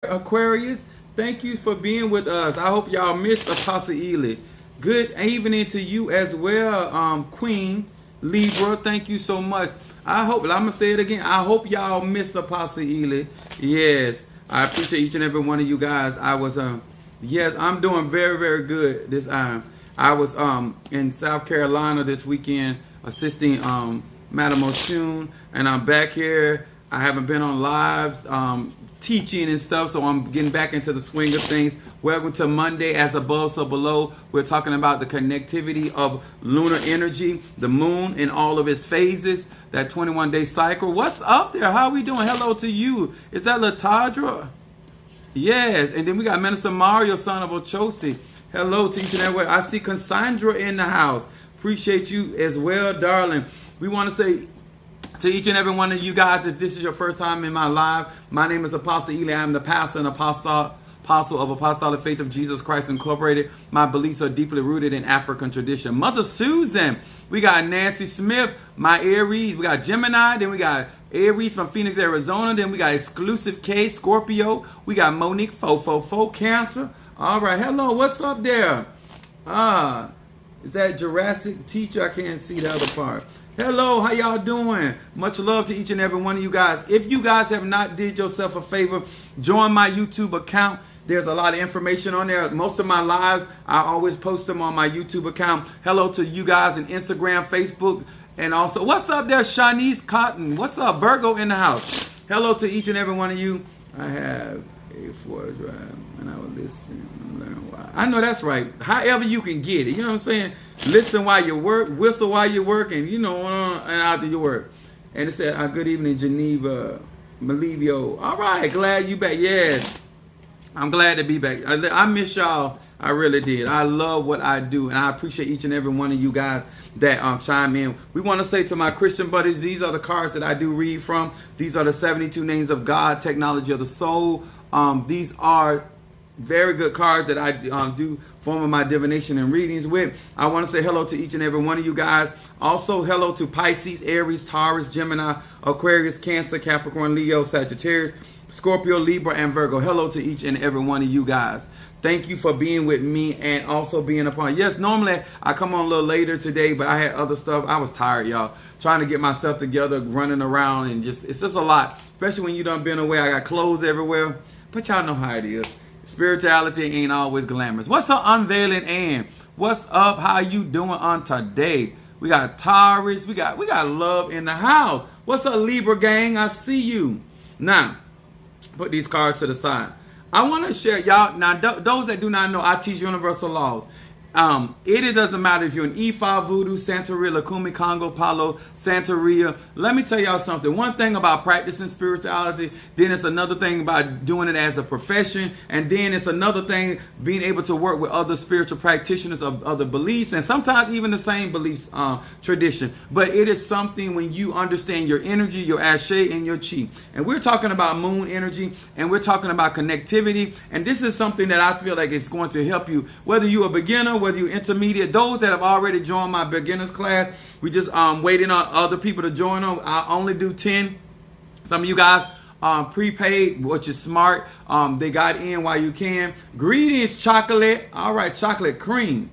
Aquarius, thank you for being with us. I hope y'all missed Apostle Ely. Good evening to you as well, Queen Libra. Thank you so much. I hope, I'm going to say it again, I hope y'all missed Apostle Ely. Yes, I appreciate each and every one of you guys. Yes, I'm doing very, very good this time. I was in South Carolina this weekend assisting Madam Oshun, and I'm back here. I haven't been on lives teaching and stuff, so I'm getting back into the swing of things. Welcome to Monday, As Above, So Below. We're talking about the connectivity of lunar energy, the moon in all of its phases, that 21-day cycle. What's up there? How are we doing? Hello to you. Is that Latadra? Yes. And then we got Minister Mario, son of Ochosi. Hello to each and every one. I see Cassandra in the house. Appreciate you as well, darling. We want to say to each and every one of you guys, if this is your first time in my live, my name is Apostle Ely. I'm the pastor and apostle of Apostolic Faith of Jesus Christ Incorporated. My beliefs are deeply rooted in African tradition. Mother Susan, we got Nancy Smith, my Aries. We got Gemini, then we got Aries from Phoenix, Arizona. Then we got Exclusive K, Scorpio. We got Monique, 444, Cancer. All right, hello, what's up there? Is that Jurassic Teacher? I can't see the other part. Hello, how y'all doing? Much love to each and every one of you guys. If you guys have not did yourself a favor, join my YouTube account. There's a lot of information on there. Most of my lives, I always post them on my YouTube account. Hello to you guys in Instagram, Facebook, and also, what's up there, Shanice Cotton? What's up, Virgo in the house? Hello to each and every one of you. I have A4 drive, and I will listen and learn why. I know that's right. However you can get it. You know what I'm saying? Listen while you work, whistle while you're working, you know, and after you work. And it said, good evening, Geneva, Malivio. All right, glad you back. Yes, I'm glad to be back. I miss y'all. I really did. I love what I do, and I appreciate each and every one of you guys that chime in. We want to say to my Christian buddies, these are the cards that I do read from. These are the 72 names of God, technology of the soul. These are very good cards that I do form my divination and readings with. I want to say hello to each and every one of you guys. Also, hello to Pisces, Aries, Taurus, Gemini, Aquarius, Cancer, Capricorn, Leo, Sagittarius, Scorpio, Libra, and Virgo. Hello to each and every one of you guys. Thank you for being with me and also being a part. Yes, normally I come on a little later today, but I had other stuff. I was tired, y'all. Trying to get myself together, running around, and it's just a lot. Especially when you done been away. I got clothes everywhere. But y'all know how it is. Spirituality ain't always glamorous. What's up, Unveiling Ann? What's up? How you doing on today? We got Taurus. We got love in the house. What's up, Libra gang? I see you. Now, put these cards to the side. I want to share, y'all. Now, those that do not know, I teach universal laws. It doesn't matter if you're an Ifa, Voodoo, Santeria, Lakumi, Congo, Palo, Santeria. Let me tell y'all something. One thing about practicing spirituality, then it's another thing about doing it as a profession, and then it's another thing being able to work with other spiritual practitioners of other beliefs, and sometimes even the same beliefs tradition. But it is something when you understand your energy, your ashe, and your chi. And we're talking about moon energy, and we're talking about connectivity, and this is something that I feel like it's going to help you, whether you're a beginner, whether you're intermediate. Those that have already joined my beginners class, we just waiting on other people to join them. I only do 10. Some of you guys prepaid, which is smart. They got in while you can. Greetings, chocolate. All right, chocolate cream.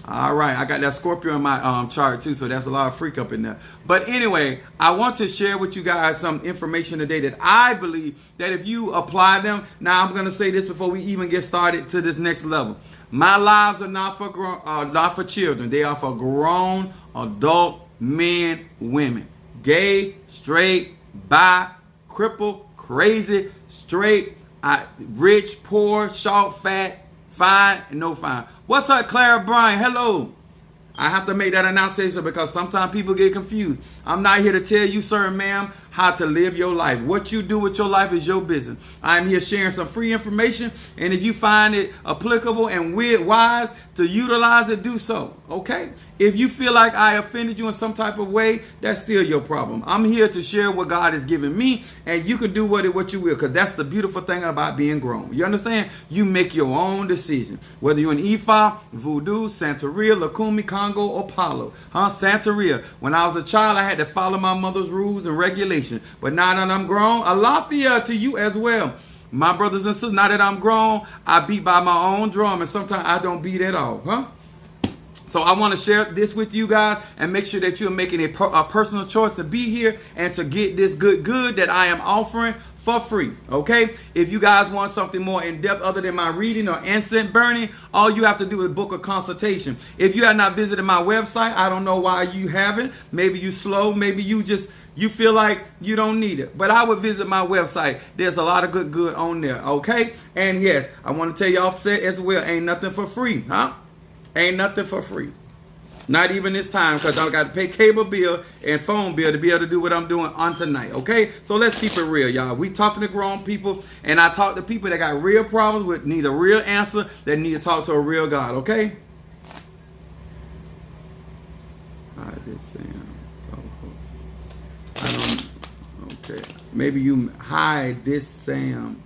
All right, I got that Scorpio in my chart too, so that's a lot of freak up in there. But anyway, I want to share with you guys some information today that I believe that if you apply them, now I'm going to say this before we even get started to this next level. My lives are not for children. They are for grown, adult men, women. Gay, straight, bi, crippled, crazy, straight, rich, poor, short, fat, fine, and no fine. What's up, Clara Bryan? Hello. I have to make that announcement because sometimes people get confused. I'm not here to tell you, sir and ma'am, how to live your life. What you do with your life is your business. I'm here sharing some free information, and if you find it applicable and wise to utilize it, do so, okay? If you feel like I offended you in some type of way, that's still your problem. I'm here to share what God has given me, and you can do what you will, because that's the beautiful thing about being grown. You understand? You make your own decision. Whether you're an Ifa, Voodoo, Santeria, Lakumi, Congo, or Palo. Santeria. When I was a child, I had to follow my mother's rules and regulations. But now that I'm grown, Alafia to you as well. My brothers and sisters, now that I'm grown, I beat by my own drum, and sometimes I don't beat at all. So I want to share this with you guys and make sure that you're making a personal choice to be here and to get this good that I am offering for free. Okay? If you guys want something more in depth other than my reading or incense burning, all you have to do is book a consultation. If you have not visited my website, I don't know why you haven't. Maybe you slow. Maybe you feel like you don't need it. But I would visit my website. There's a lot of good on there. Okay? And yes, I want to tell you offset as well. Ain't nothing for free. Ain't nothing for free. Not even this time, because I got to pay cable bill and phone bill to be able to do what I'm doing on tonight. Okay? So let's keep it real, y'all. We talking to grown people, and I talk to people that got real problems, need a real answer, that need to talk to a real God. Okay? Okay. Maybe you hide this Sam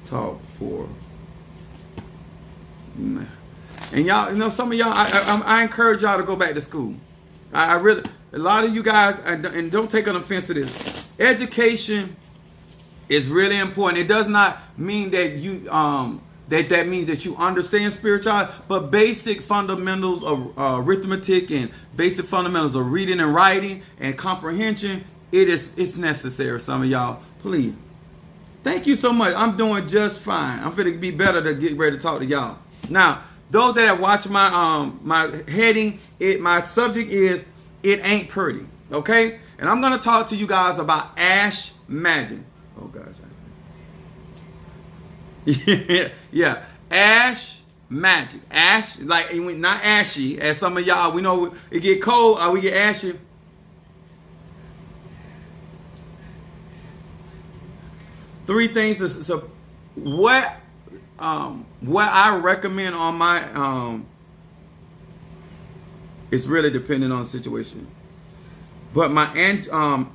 talk for. And y'all, some of y'all, I encourage y'all to go back to school. I really, a lot of you guys, and don't take an offense to this. Education is really important. It does not mean that you that means that you understand spirituality, but basic fundamentals of arithmetic and basic fundamentals of reading and writing and comprehension, it's necessary. Some of y'all, please. Thank you so much. I'm doing just fine. I'm going to be better to get ready to talk to y'all. Now, those that have watched my my heading, my subject is It Ain't Pretty. Okay? And I'm going to talk to you guys about ash magic. Oh gosh. Yeah. Ash magic. Ash, like not ashy, as some of y'all, we know it get cold or we get ashy. Three things. So what I recommend on my it's really dependent on the situation. But my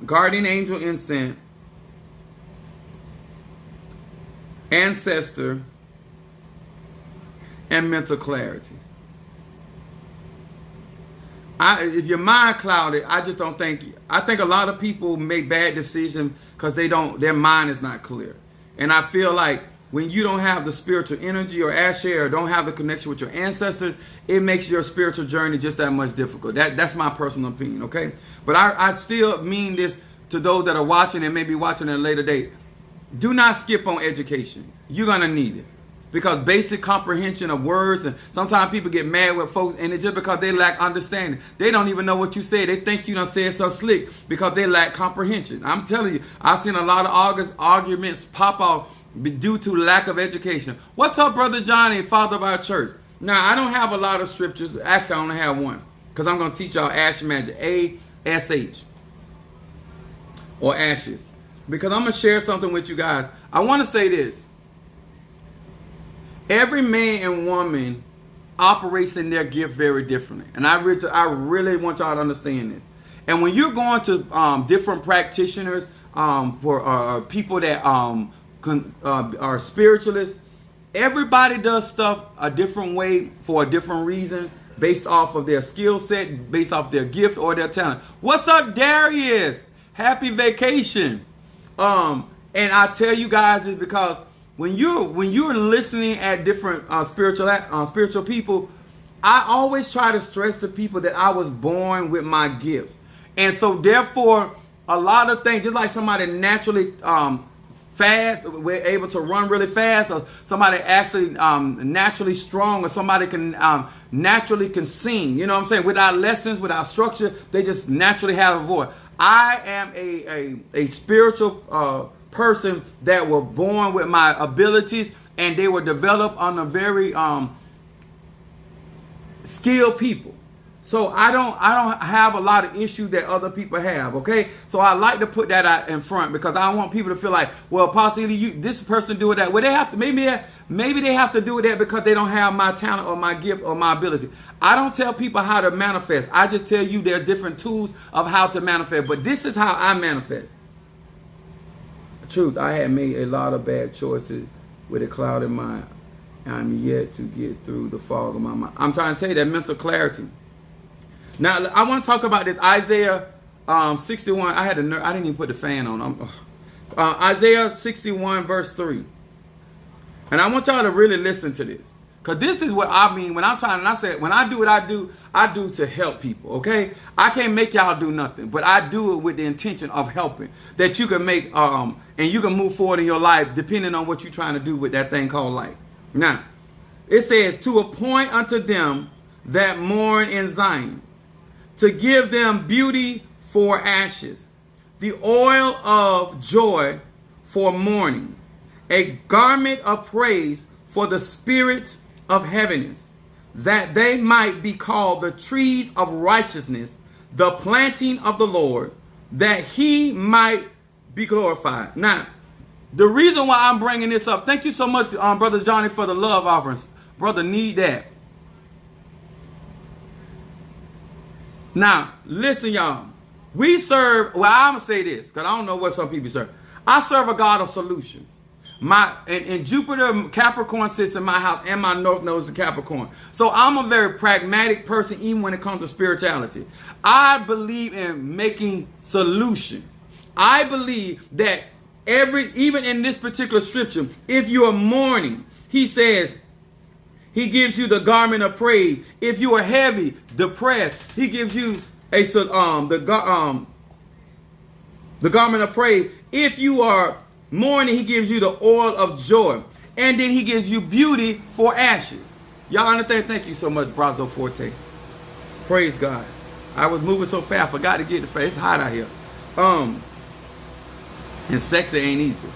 guardian angel incense, ancestor, and mental clarity. If your mind clouded, I just don't think. I think a lot of people make bad decisions because their mind is not clear. And I feel like when you don't have the spiritual energy or ashe or don't have the connection with your ancestors, it makes your spiritual journey just that much difficult. That's my personal opinion, okay? But I still mean this to those that are watching and maybe watching at a later date. Do not skip on education. You're going to need it. Because basic comprehension of words, and sometimes people get mad with folks, and it's just because they lack understanding. They don't even know what you said. They think you done said so slick because they lack comprehension. I'm telling you, I've seen a lot of arguments pop off due to lack of education. What's up, Brother Johnny, father of our church? Now, I don't have a lot of scriptures. Actually, I only have one. Because I'm going to teach y'all ash magic. A-S-H. Or ashes. Because I'm going to share something with you guys. I want to say this. Every man and woman operates in their gift very differently. And I really want y'all to understand this. And when you're going to different practitioners, for people that are spiritualists, everybody does stuff a different way for a different reason, based off of their skill set, based off their gift or their talent. What's up, Darius? Happy vacation. And I tell you guys this because when you're listening at different spiritual people, I always try to stress to people that I was born with my gifts. And so therefore, a lot of things, just like somebody naturally fast, we're able to run really fast, or somebody actually naturally strong, or somebody can naturally can sing, you know what I'm saying, without lessons, without structure, they just naturally have a voice. I am a spiritual person that were born with my abilities, and they were developed on a very skilled people. So I don't have a lot of issues that other people have, okay? So I like to put that out in front because I don't want people to feel like, well, possibly this person doing that. Well, they have to, maybe Maybe they have to do that because they don't have my talent or my gift or my ability. I don't tell people how to manifest. I just tell you there's different tools of how to manifest. But this is how I manifest. Truth, I had made a lot of bad choices with a clouded mind. I'm yet to get through the fog of my mind. I'm trying to tell you that mental clarity. Now, I want to talk about this Isaiah 61. I didn't even put the fan on. Isaiah 61 verse 3. And I want y'all to really listen to this. Because this is what I mean when I'm trying, and I said, when I do what I do to help people, okay? I can't make y'all do nothing, but I do it with the intention of helping. That you can make, and you can move forward in your life depending on what you're trying to do with that thing called life. Now, it says, to appoint unto them that mourn in Zion, to give them beauty for ashes, the oil of joy for mourning, a garment of praise for the spirit of heaviness, that they might be called the trees of righteousness, the planting of the Lord, that he might be glorified. Now, the reason why I'm bringing this up, thank you so much, Brother Johnny, for the love offerings. Brother, need that. Now, listen, y'all. We serve, well, I'm going to say this, because I don't know what some people serve. I serve a God of solutions. And Jupiter, Capricorn sits in my house, and my North Node is in Capricorn. So I'm a very pragmatic person, even when it comes to spirituality. I believe in making solutions. I believe that even in this particular scripture, if you are mourning, he says, he gives you the garment of praise. If you are heavy, depressed, he gives you the garment of praise. If you are mourning, he gives you the oil of joy. And then he gives you beauty for ashes. Y'all understand? Thank you so much, Brazo Forte. Praise God. I was moving so fast, I forgot to get the face. It's hot out here. And sexy ain't easy.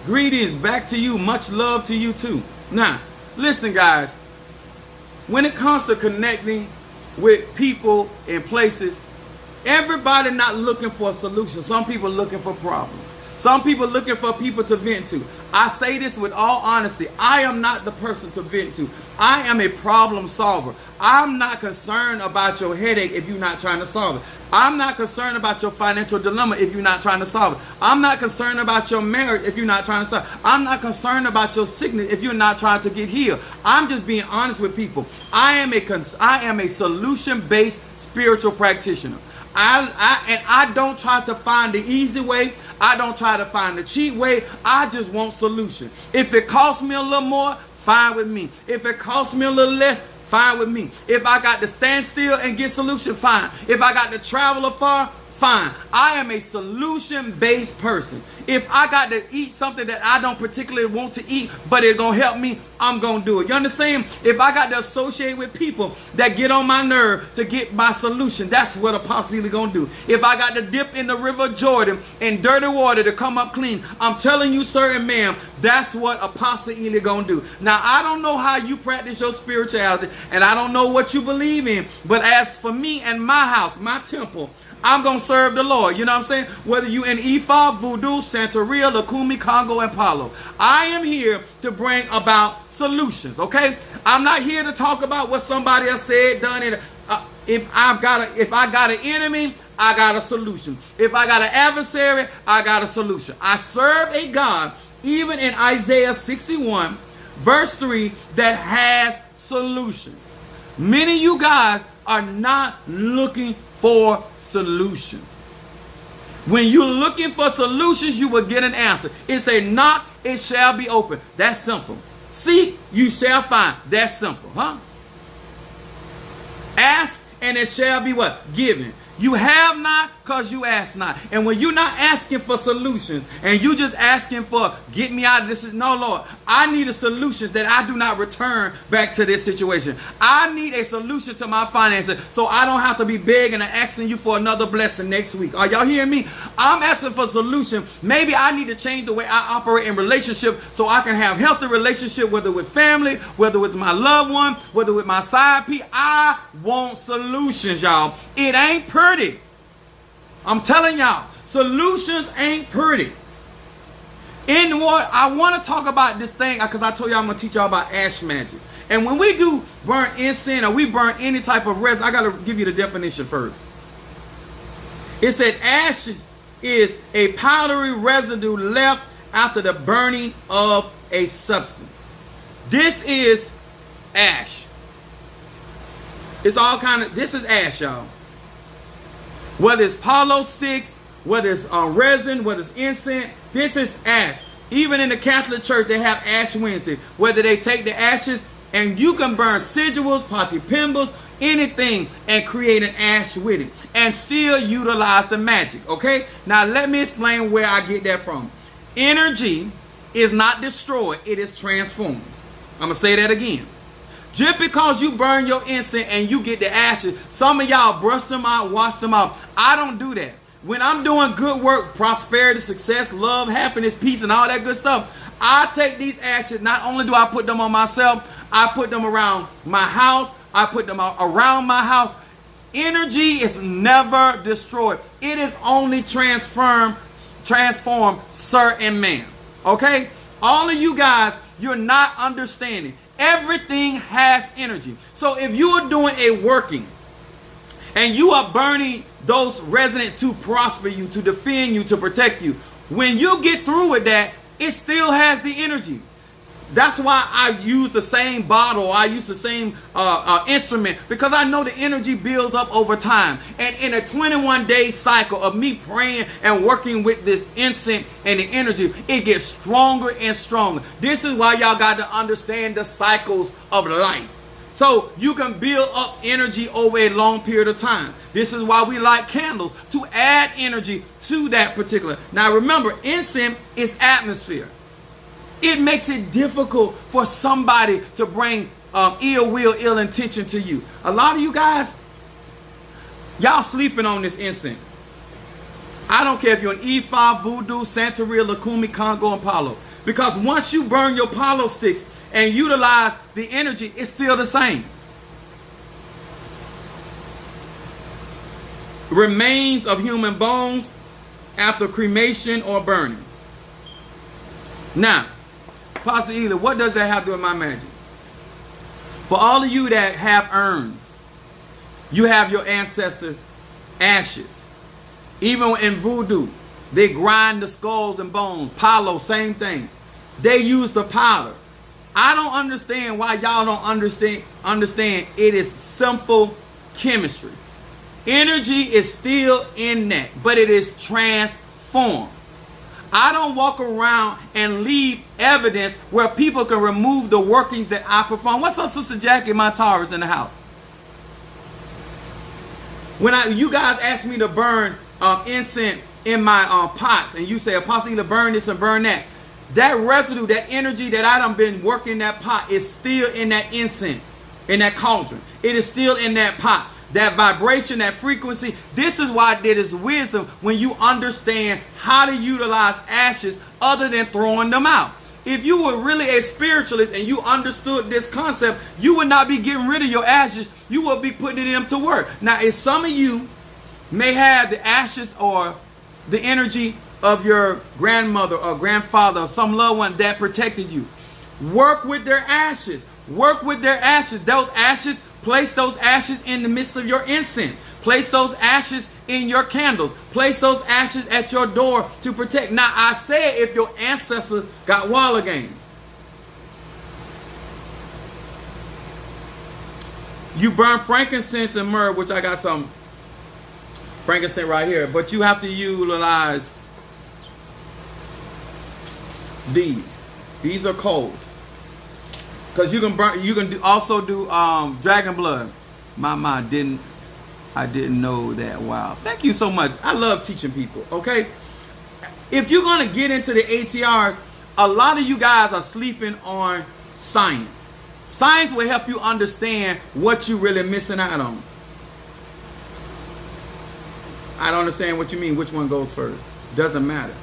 Greetings back to you. Much love to you too. Now, listen, guys. When it comes to connecting with people and places, everybody not looking for a solution. Some people looking for problems. Some people looking for people to vent to. I say this with all honesty. I am not the person to vent to. I am a problem solver. I'm not concerned about your headache if you're not trying to solve it. I'm not concerned about your financial dilemma if you're not trying to solve it. I'm not concerned about your marriage if you're not trying to solve it. I'm not concerned about your sickness if you're not trying to get healed. I'm just being honest with people. I am a solution-based spiritual practitioner. I don't try to find the easy way. I don't try to find the cheap way. I just want solution. If it costs me a little more, fine with me. If it costs me a little less, fine with me. If I got to stand still and get solution, fine. If I got to travel afar, fine. I am a solution-based person. If I got to eat something that I don't particularly want to eat, but it's going to help me, I'm going to do it. You understand? If I got to associate with people that get on my nerve to get my solution, that's what Apostle Ely going to do. If I got to dip in the River Jordan in dirty water to come up clean, I'm telling you, sir and ma'am, that's what Apostle Ely going to do. Now, I don't know how you practice your spirituality, and I don't know what you believe in, but as for me and my house, my temple, I'm going to serve the Lord. You know what I'm saying? Whether you in Ifa, Voodoo, Santeria, Lukumi, Congo, and Palo. I am here to bring about solutions, okay? I'm not here to talk about what somebody else said, done it. If I got an enemy, I got a solution. If I got an adversary, I got a solution. I serve a God, even in Isaiah 61, verse 3, that has solutions. Many of you guys are not looking for solutions. When you're looking for solutions, you will get an answer. It's a knock, it shall be open. That's simple. Seek, you shall find. That's simple, huh? Ask, and it shall be what? Given. You have not because you ask not. And when you're not asking for solutions and you just asking for get me out of this, no, Lord, I need a solution that I do not return back to this situation. I need a solution to my finances so I don't have to be begging and asking you for another blessing next week. Are y'all hearing me? I'm asking for a solution. Maybe I need to change the way I operate in relationship so I can have healthy relationship, whether with family, whether with my loved one, whether with my side piece. I want solutions, y'all. It ain't pretty. I'm telling y'all, solutions ain't pretty. In what I want to talk about this thing, because I told you I'm going to teach y'all about ash magic. And when we do burn incense or we burn any type of resin, I got to give you the definition first. It said ash is a powdery residue left after the burning of a substance. This is ash. It's all kind of, this is ash, y'all. Whether it's palo sticks, whether it's resin, whether it's incense, this is ash. Even in the Catholic Church, they have Ash Wednesday, whether they take the ashes and you can burn sigils, potty pimbals, anything, and create an ash with it and still utilize the magic. Okay, now let me explain where I get that from. Energy is not destroyed, it is transformed. I'm gonna say that again. Just because you burn your incense and you get the ashes, some of y'all brush them out, wash them out. I don't do that. When I'm doing good work, prosperity, success, love, happiness, peace, and all that good stuff, I take these ashes, not only do I put them on myself, I put them around my house, I put them around my house. Energy is never destroyed. It is only transformed, sir and ma'am. Okay? All of you guys, you're not understanding. Everything has energy. So if you are doing a working and you are burning those resonant to prosper you, to defend you, to protect you, when you get through with that, it still has the energy. That's why I use the same bottle. I use the same instrument, because I know the energy builds up over time. And in a 21-day cycle of me praying and working with this incense and the energy, it gets stronger and stronger. This is why y'all got to understand the cycles of life. So you can build up energy over a long period of time. This is why we light candles, to add energy to that particular. Now remember, incense is atmosphere. It makes it difficult for somebody to bring ill will, ill intention to you. A lot of you guys, y'all sleeping on this incense. I don't care if you're an E5, Voodoo, Santeria, Lukumi, Congo, and Palo. Because once you burn your Palo sticks and utilize the energy, it's still the same. Remains of human bones after cremation or burning. Now, Pastor Ely, what does that have to do with my magic? For all of you that have urns, you have your ancestors' ashes. Even in voodoo, they grind the skulls and bones. Palo, same thing. They use the powder. I don't understand why y'all don't understand it is simple chemistry. Energy is still in that, but it is transformed. I don't walk around and leave evidence where people can remove the workings that I perform. What's up, Sister Jackie Montaris in the house? When you guys ask me to burn incense in my pots, and you say, Apostle, either burn this and burn that. That residue, that energy that I done been working that pot is still in that incense, in that cauldron. It is still in that pot. That vibration, that frequency. This is why there is wisdom when you understand how to utilize ashes other than throwing them out. If you were really a spiritualist and you understood this concept, you would not be getting rid of your ashes. You would be putting them to work. Now, if some of you may have the ashes or the energy of your grandmother or grandfather or some loved one that protected you, work with their ashes. Work with their ashes. Those ashes, place those ashes in the midst of your incense. Place those ashes in your candles. Place those ashes at your door to protect. Now, I said if your ancestors got wall game. You burn frankincense and myrrh, which I got some frankincense right here. But you have to utilize these. These are cold. Because you can burn, you can also do dragon blood. I didn't know that. Wow. Thank you so much. I love teaching people. Okay. If you're gonna get into the ATRs, a lot of you guys are sleeping on science. Science will help you understand what you're really missing out on. I don't understand what you mean. Which one goes first? Doesn't matter.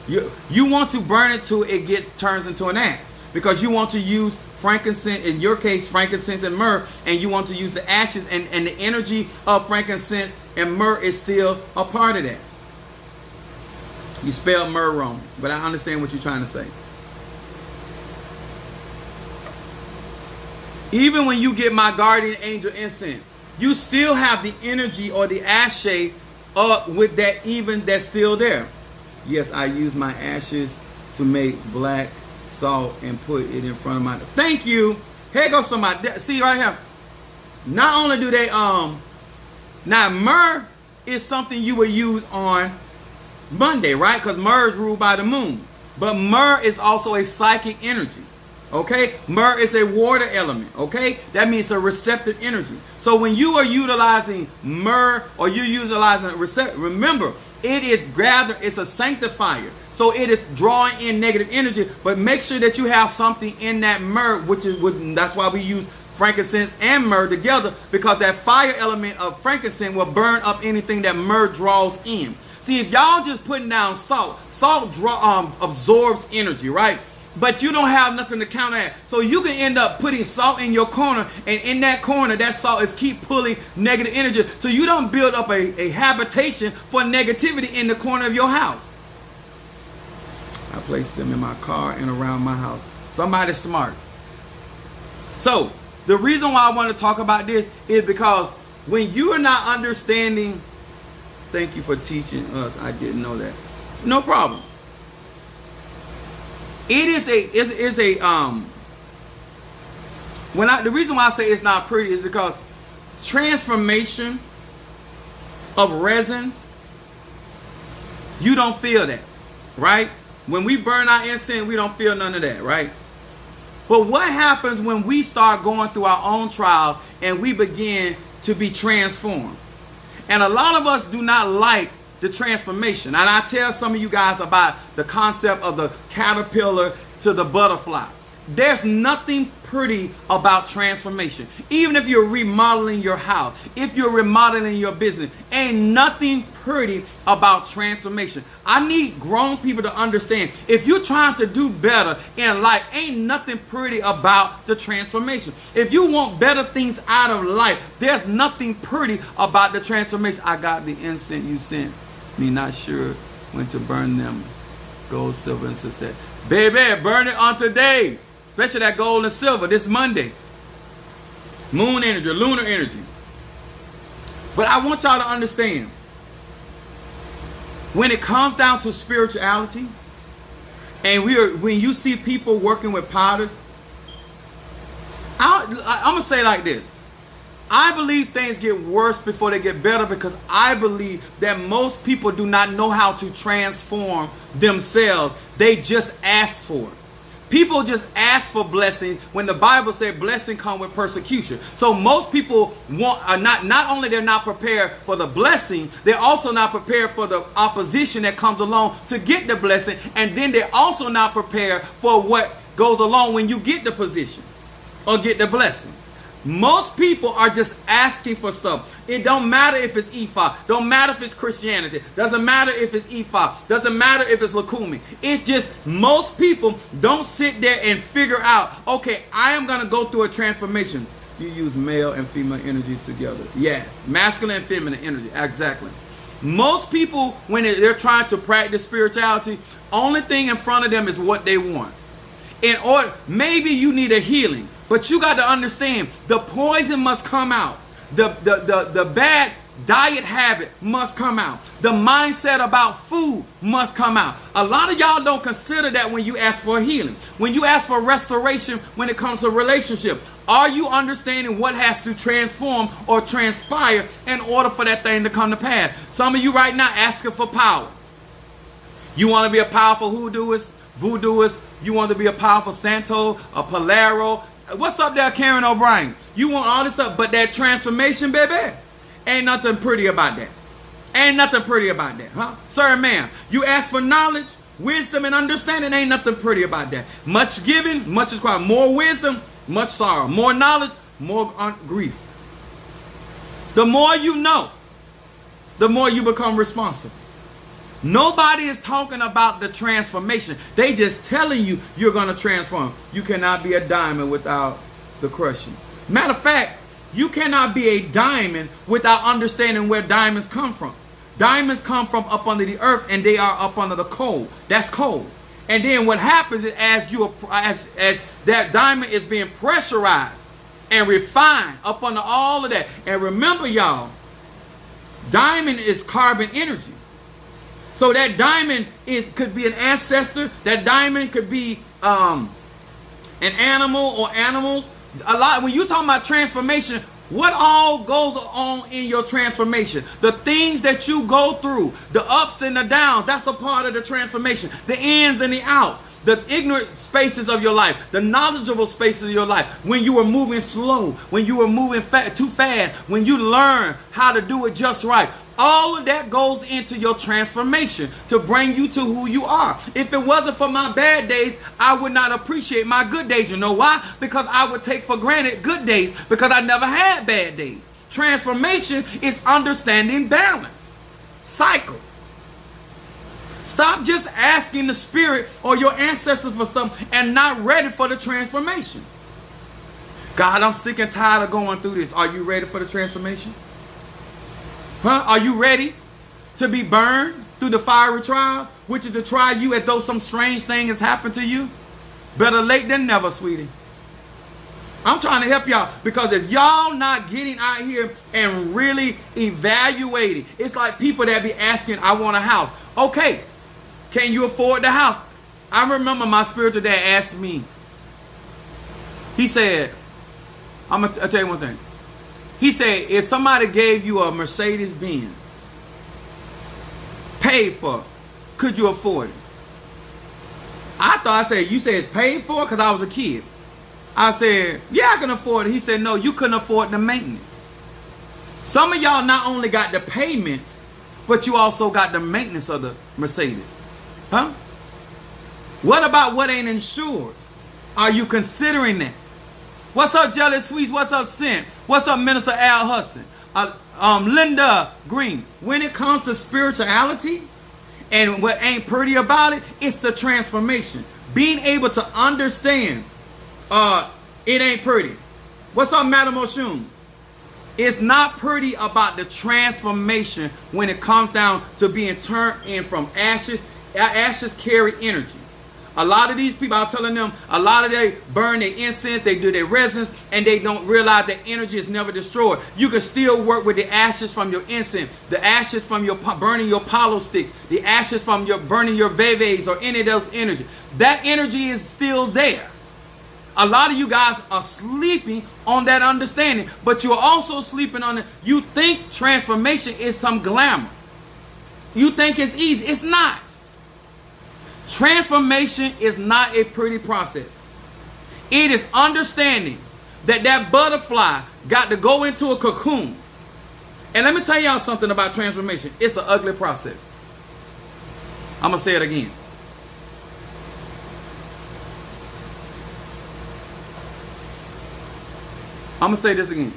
You want to burn it till it turns into an ash, because you want to use frankincense, in your case frankincense and myrrh, and you want to use the ashes, and the energy of frankincense and myrrh is still a part of that. You spelled myrrh wrong, but I understand what you're trying to say. Even when you get my guardian angel incense, you still have the energy or the ashes with that even that's still there. Yes, I use my ashes to make black salt and put it in front of my... Thank you. Here goes somebody. See right here. Not only do they... Now, myrrh is something you would use on Monday, right? Because myrrh is ruled by the moon. But myrrh is also a psychic energy. Okay? Myrrh is a water element. Okay? That means a receptive energy. So when you are utilizing myrrh or you're utilizing remember, it is gathered, it's a sanctifier. So it is drawing in negative energy, but make sure that you have something in that myrrh, that's why we use frankincense and myrrh together, because that fire element of frankincense will burn up anything that myrrh draws in. See, if y'all just putting down salt absorbs energy, right? But you don't have nothing to counter that. So you can end up putting salt in your corner, and in that corner, that salt is keep pulling negative energy. So you don't build up a habitation for negativity in the corner of your house. I place them in my car and around my house. Somebody's smart. So the reason why I want to talk about this is because when you are not understanding, thank you for teaching us. I didn't know that. No problem. It is the reason why I say it's not pretty is because transformation of resins, you don't feel that, right? When we burn our incense, we don't feel none of that, right? But what happens when we start going through our own trials and we begin to be transformed? And a lot of us do not like the transformation. And I tell some of you guys about the concept of the caterpillar to the butterfly. There's nothing pretty about transformation. Even if you're remodeling your house, if you're remodeling your business, ain't nothing pretty about transformation. I need grown people to understand, if you're trying to do better in life, ain't nothing pretty about the transformation. If you want better things out of life, there's nothing pretty about the transformation. I got the incense you sent me, not sure when to burn them. Gold, silver, and success. Baby, burn it on today. Especially that gold and silver this Monday. Moon energy, lunar energy. But I want y'all to understand, when it comes down to spirituality, and when you see people working with powders, I'm going to say it like this. I believe things get worse before they get better, because I believe that most people do not know how to transform themselves. They just ask for it. People just ask for blessing when the Bible said blessing come with persecution. So most people are not only they're not prepared for the blessing, they're also not prepared for the opposition that comes along to get the blessing. And then they're also not prepared for what goes along when you get the position or get the blessing. Most people are just asking for stuff. It don't matter if it's Ifa. Don't matter if it's Christianity. Doesn't matter if it's Ifa. Doesn't matter if it's Lakumi. It's just most people don't sit there and figure out, okay, I am going to go through a transformation. You use male and female energy together. Yes. Masculine and feminine energy. Exactly. Most people, when they're trying to practice spirituality, only thing in front of them is what they want. Maybe you need a healing. But you got to understand, the poison must come out. The bad diet habit must come out. The mindset about food must come out. A lot of y'all don't consider that when you ask for healing. When you ask for restoration when it comes to relationship, are you understanding what has to transform or transpire in order for that thing to come to pass? Some of you right now asking for power. You want to be a powerful voodooist. You want to be a powerful Santo, a Polaro. What's up there, Karen O'Brien? You want all this stuff, but that transformation, baby, ain't nothing pretty about that. Ain't nothing pretty about that, huh? Sir, ma'am, you ask for knowledge, wisdom, and understanding, ain't nothing pretty about that. Much giving, much is required. More wisdom, much sorrow. More knowledge, more grief. The more you know, the more you become responsible. Nobody is talking about the transformation. They just telling you you're going to transform. You cannot be a diamond without the crushing. Matter of fact, you cannot be a diamond without understanding where diamonds come from. Diamonds come from up under the earth, and they are up under the coal. That's coal. And then what happens is as that diamond is being pressurized and refined up under all of that. And remember, y'all, diamond is carbon energy. So that diamond could be an ancestor. That diamond could be an animal or animals. A lot when you talking about transformation, what all goes on in your transformation? The things that you go through, the ups and the downs, that's a part of the transformation. The ins and the outs, the ignorant spaces of your life, the knowledgeable spaces of your life. When you were moving slow, when you were moving too fast, when you learn how to do it just right. All of that goes into your transformation to bring you to who you are. If it wasn't for my bad days, I would not appreciate my good days. You know why? Because I would take for granted good days because I never had bad days. Transformation is understanding balance, cycle. Stop just asking the spirit or your ancestors for something and not ready for the transformation. God, I'm sick and tired of going through this. Are you ready for the transformation? Huh? Are you ready to be burned through the fiery trials, which is to try you as though some strange thing has happened to you? Better late than never, sweetie. I'm trying to help y'all because if y'all not getting out here and really evaluating, it's like people that be asking, I want a house. Okay, can you afford the house? I remember my spiritual dad asked me, he said, I'll tell you one thing. He said, if somebody gave you a Mercedes-Benz, paid for, could you afford it? I said, you said it's paid for because I was a kid. I said, yeah, I can afford it. He said, no, you couldn't afford the maintenance. Some of y'all not only got the payments, but you also got the maintenance of the Mercedes. Huh? What about what ain't insured? Are you considering that? What's up, Jealous Sweets? What's up, Sin? What's up, Minister Al Hudson? Linda Green. When it comes to spirituality and what ain't pretty about it, it's the transformation. Being able to understand it ain't pretty. What's up, Madam Oshun? It's not pretty about the transformation when it comes down to being turned in from ashes. Ashes carry energy. A lot of these people, I'm telling them, a lot of they burn their incense, they do their resins, and they don't realize that energy is never destroyed. You can still work with the ashes from your incense, the ashes from your burning your palo sticks, the ashes from your burning your veves or any of those energy. That energy is still there. A lot of you guys are sleeping on that understanding, but you're also sleeping on it. You think transformation is some glamour. You think it's easy. It's not. Transformation is not a pretty process. It is understanding that that butterfly got to go into a cocoon. And let me tell y'all something about transformation. It's an ugly process. I'm going to say it again. I'm going to say this again.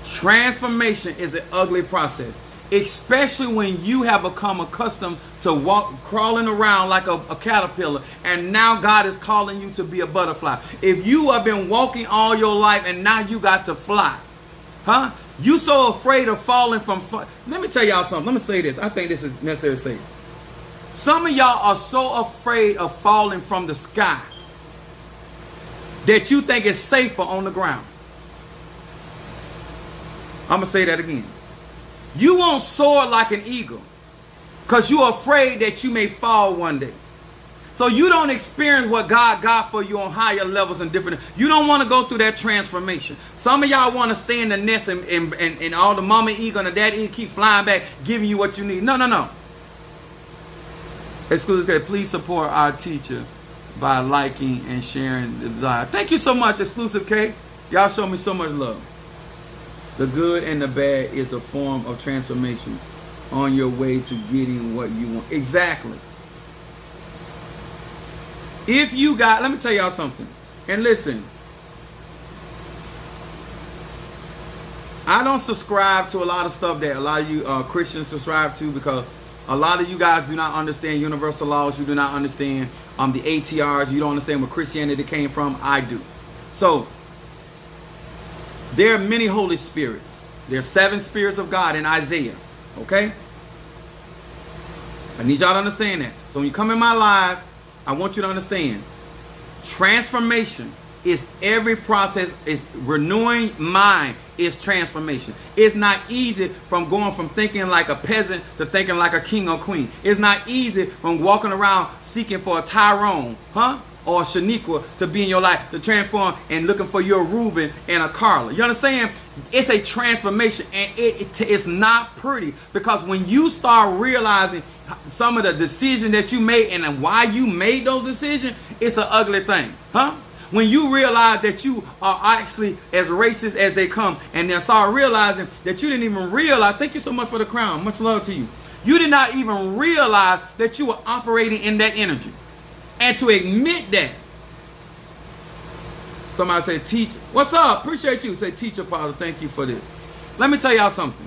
Transformation is an ugly process. Especially when you have become accustomed to crawling around like a caterpillar, and now God is calling you to be a butterfly. If you have been walking all your life and now you got to fly, huh? You so afraid of falling from. Let me tell y'all something. Let me say this. I think this is necessary to say. Some of y'all are so afraid of falling from the sky that you think it's safer on the ground. I'm gonna say that again. You won't soar like an eagle because you're afraid that you may fall one day. So you don't experience what God got for you on higher levels and different. You don't want to go through that transformation. Some of y'all want to stay in the nest and all the mama eagle and the daddy eagle keep flying back, giving you what you need. No. Exclusive K, please support our teacher by liking and sharing the live. Thank you so much, Exclusive K. Y'all show me so much love. The good and the bad is a form of transformation on your way to getting what you want. Exactly. If you got, let me tell y'all something. And listen, I don't subscribe to a lot of stuff that a lot of you Christians subscribe to because a lot of you guys do not understand universal laws. You do not understand the ATRs. You don't understand where Christianity came from. I do. So, there are many Holy Spirits. There are 7 spirits of God in Isaiah. Okay? I need y'all to understand that. So when you come in my live, I want you to understand. Transformation is every process. Is renewing mind is transformation. It's not easy from going from thinking like a peasant to thinking like a king or queen. It's not easy from walking around seeking for a Tyrone, or a Shaniqua to be in your life, to transform and looking for your Reuben and a Carla. You understand? It's a transformation, and it's not pretty, because when you start realizing some of the decisions that you made and why you made those decisions, it's an ugly thing, When you realize that you are actually as racist as they come, and then start realizing that you didn't even realize, thank you so much for the crown, much love to you. You did not even realize that you were operating in that energy. And to admit that. Somebody say, teacher, what's up? Appreciate you. Say, teacher, Father, thank you for this. Let me tell y'all something.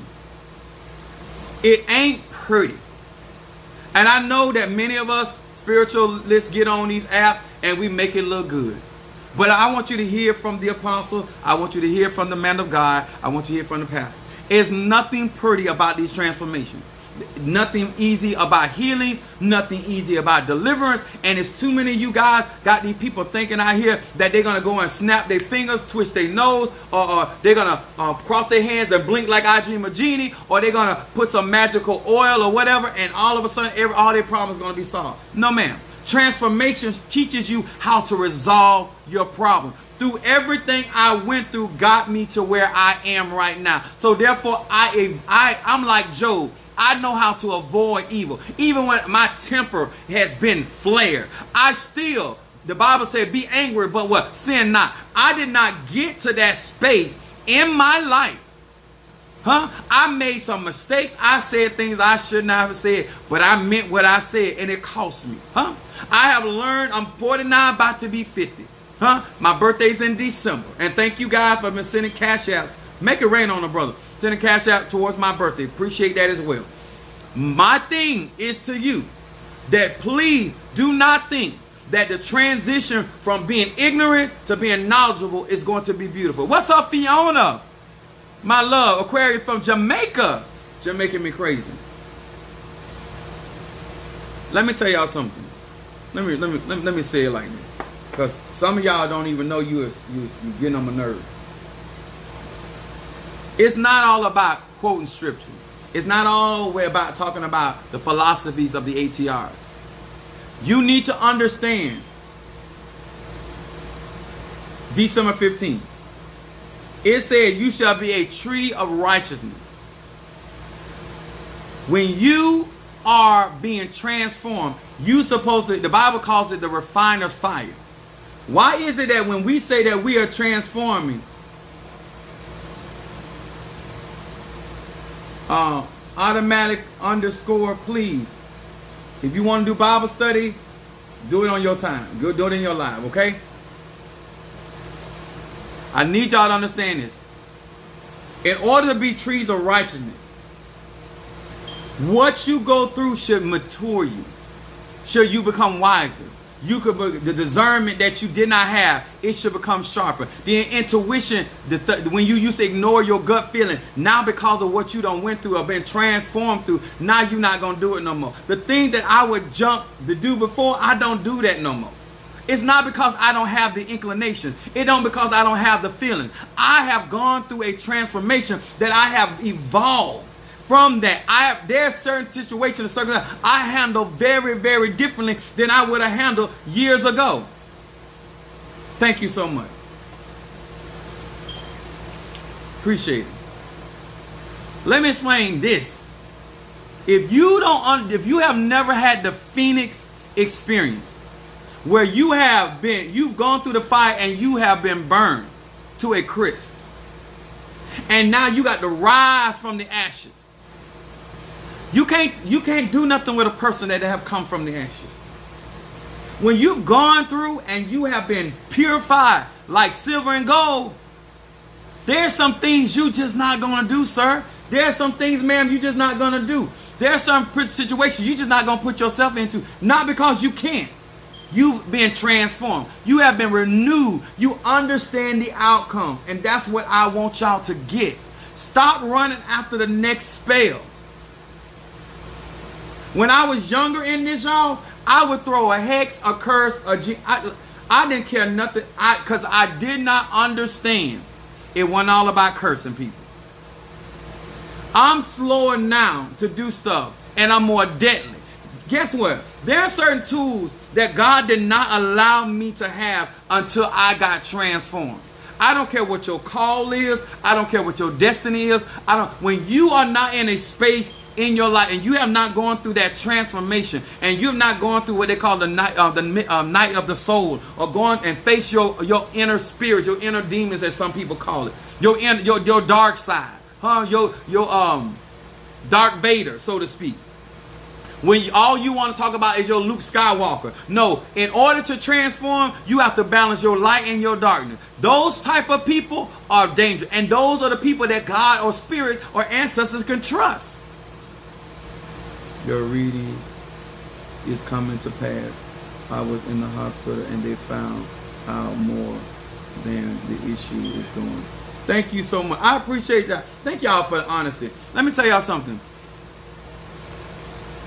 It ain't pretty. And I know that many of us spiritualists get on these apps and we make it look good. But I want you to hear from the apostle. I want you to hear from the man of God. I want you to hear from the pastor. There's nothing pretty about these transformations. Nothing easy about healings. Nothing easy about deliverance. And it's too many of you guys got these people thinking out here that they're going to go and snap their fingers, twist their nose, or they're going to cross their hands and blink like I Dream of Genie, or they're going to put some magical oil or whatever, and all of a sudden all their problems are going to be solved. No, ma'am. Transformation teaches you how to resolve your problem. Through everything I went through got me to where I am right now. So therefore, I'm like Job. I know how to avoid evil. Even when my temper has been flared, I still, the Bible said, be angry, but what? Sin not. I did not get to that space in my life. I made some mistakes. I said things I should not have said, but I meant what I said, and it cost me. I have learned. I'm 49, about to be 50. My birthday's in December. And thank you guys for been sending cash out. Make it rain on the brother. Sending cash out towards my birthday. Appreciate that as well. My thing is to you that please do not think that the transition from being ignorant to being knowledgeable is going to be beautiful. What's up, Fiona? My love, Aquarius from Jamaica. Jamaica me crazy. Let me tell y'all something. Let me say it like this, because some of y'all don't even know you getting on my nerves. It's not all about quoting scripture. It's not all about talking about the philosophies of the ATRs. You need to understand. December 15th. It said, you shall be a tree of righteousness. When you are being transformed, you supposed to, the Bible calls it the refiner's fire. Why is it that when we say that we are transforming, automatic underscore please, if you want to do Bible study, do it on your time. Do it in your life, okay? I need y'all to understand this. In order to be trees of righteousness, what you go through should mature you. Should you become wiser. The discernment that you did not have, it should become sharper. The intuition, when you used to ignore your gut feeling, now because of what you done went through or been transformed through, now you're not going to do it no more. The thing that I would jump to do before, I don't do that no more. It's not because I don't have the inclination. It don't because I don't have the feeling. I have gone through a transformation that I have evolved from that. There are certain situations and circumstances I handle very, very differently than I would have handled years ago. Thank you so much. Appreciate it. Let me explain this. If you have never had the Phoenix experience, where you've gone through the fire and you have been burned to a crisp, and now you got to rise from the ashes. You can't do nothing with a person that have come from the ashes. When you've gone through and you have been purified like silver and gold, there's some things you just not gonna do, sir. There's some things, ma'am, you just not gonna do. There's some situations you just not gonna put yourself into, not because you can't. You've been transformed. You have been renewed. You understand the outcome. And that's what I want y'all to get. Stop running after the next spell. When I was younger in this, y'all, I would throw a hex, a curse, I didn't care nothing, because I did not understand. It wasn't all about cursing people. I'm slower now to do stuff, and I'm more deadly. Guess what? There are certain tools that God did not allow me to have until I got transformed. I don't care what your call is. I don't care what your destiny is. When you are not in a space in your life and you have not gone through that transformation, and you've not gone through what they call the night of the soul, or going and face your inner spirits, your inner demons, as some people call it, your dark side, your Dark Vader, so to speak. When all you want to talk about is your Luke Skywalker. No, in order to transform, you have to balance your light and your darkness. Those type of people are dangerous. And those are the people that God or spirit or ancestors can trust. Your reading is coming to pass. I was in the hospital and they found out more than the issue is going. Thank you so much. I appreciate that. Thank y'all for the honesty. Let me tell y'all something.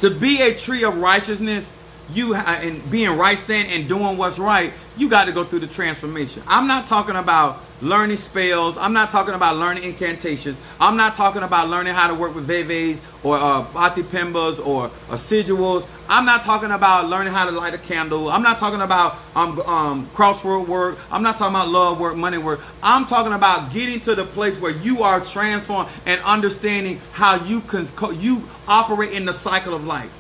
To be a tree of righteousness, and being right stand and doing what's right, you got to go through the transformation. I'm not talking about learning spells. I'm not talking about learning incantations. I'm not talking about learning how to work with veves or patipembas or assiduals. I'm not talking about learning how to light a candle. I'm not talking about crossword work. I'm not talking about love work, money work. I'm talking about getting to the place where you are transformed and understanding how you operate in the cycle of life.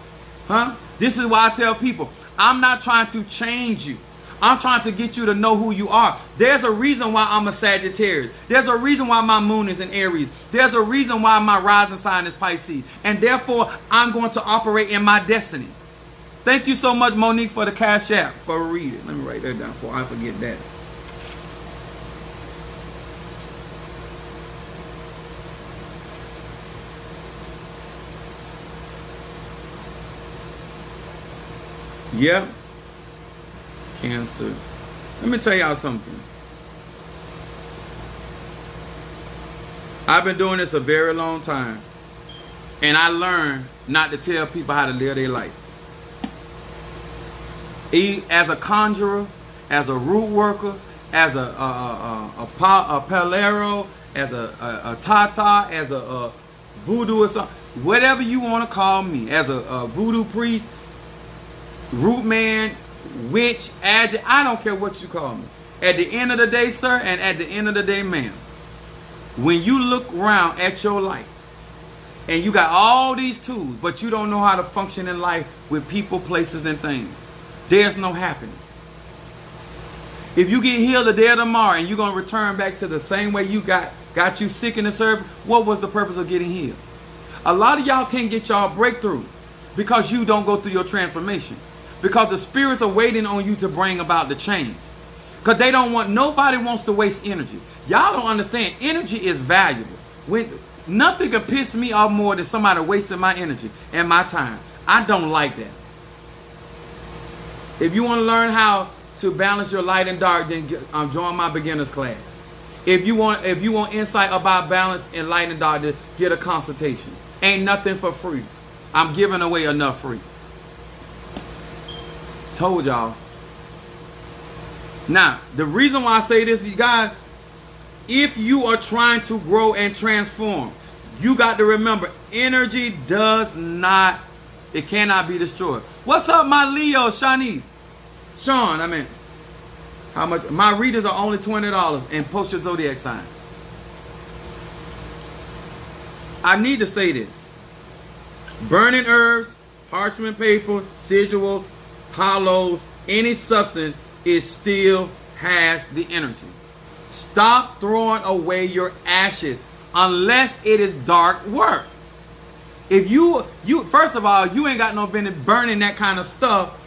This is why I tell people, I'm not trying to change you. I'm trying to get you to know who you are. There's a reason why I'm a Sagittarius. There's a reason why my moon is in Aries. There's a reason why my rising sign is Pisces. And therefore, I'm going to operate in my destiny. Thank you so much, Monique, for the Cash App, for reading. Let me write that down before I forget that. Yeah. Cancer. Let me tell y'all something. I've been doing this a very long time, and I learned not to tell people how to live their life. As a conjurer, as a root worker, as a palero, as a tata, as a voodoo or something, whatever you want to call me, as a voodoo priest, root man, witch, agent, I don't care what you call me. At the end of the day, sir, and at the end of the day, ma'am, when you look around at your life and you got all these tools, but you don't know how to function in life with people, places, and things, there's no happiness. If you get healed today or tomorrow and you're going to return back to the same way you got you sick in the service, what was the purpose of getting healed? A lot of y'all can't get y'all breakthrough because you don't go through your transformation. Because the spirits are waiting on you to bring about the change. Because nobody wants to waste energy. Y'all don't understand, energy is valuable. Nothing could piss me off more than somebody wasting my energy and my time. I don't like that. If you want to learn how to balance your light and dark, then join my beginners class. If you want insight about balance in light and dark, then get a consultation. Ain't nothing for free. I'm giving away enough free. Told y'all. Now, the reason why I say this, you guys, if you are trying to grow and transform, you got to remember, energy cannot be destroyed. What's up, my Leo, Shanice? Sean, how much? My readers are only $20 and post your zodiac sign. I need to say this. Burning herbs, parchment paper, sigils, hollows, any substance, it still has the energy. Stop throwing away your ashes unless it is dark work. If you first of all, you ain't got no business burning that kind of stuff,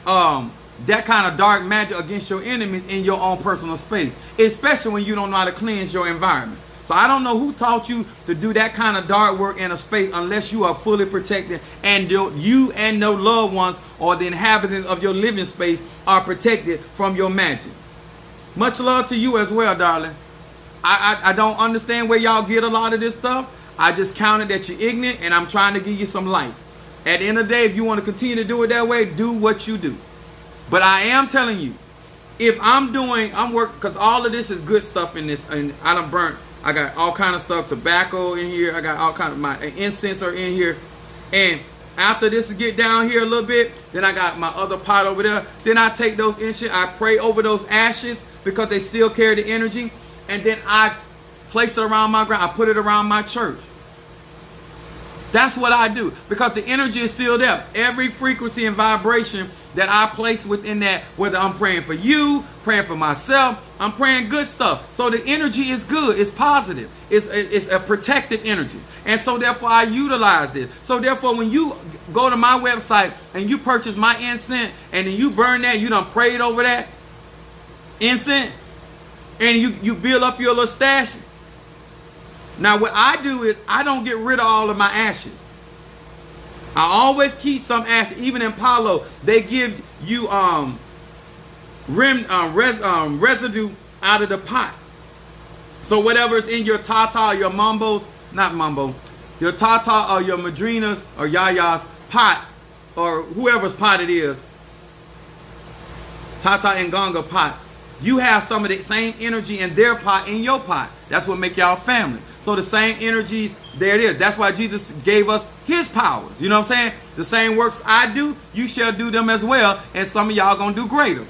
that kind of dark magic against your enemies in your own personal space, especially when you don't know how to cleanse your environment. So I don't know who taught you to do that kind of dark work in a space unless you are fully protected and you and your loved ones or the inhabitants of your living space are protected from your magic. Much love to you as well, darling. I don't understand where y'all get a lot of this stuff. I just counted that you're ignorant and I'm trying to give you some light. At the end of the day, if you want to continue to do it that way, do what you do. But I am telling you, if I'm working, because all of this is good stuff in this, and I done burnt. I got all kind of stuff, tobacco in here. I got all kind of my incense are in here. And after this get down here a little bit, then I got my other pot over there. Then I take those incense, I pray over those ashes because they still carry the energy. And then I place it around my ground. I put it around my church. That's what I do because the energy is still there. Every frequency and vibration that I place within that, whether I'm praying for you, praying for myself, I'm praying good stuff. So the energy is good. It's positive. It's a protected energy. And so therefore I utilize this. So therefore when you go to my website and you purchase my incense and then you burn that, you done prayed over that incense and you build up your little stash. Now what I do is I don't get rid of all of my ashes. I always keep some ashes. Even in Palo, they give you residue out of the pot. So whatever is in your tata, your mumbos, not mumbo, your tata or your madrinas or yaya's pot, or whoever's pot it is, tata and ganga pot, you have some of the same energy in their pot in your pot. That's what make y'all family. So the same energies, there it is. That's why Jesus gave us his powers. You know what I'm saying? The same works I do, you shall do them as well. And some of y'all gonna do greater.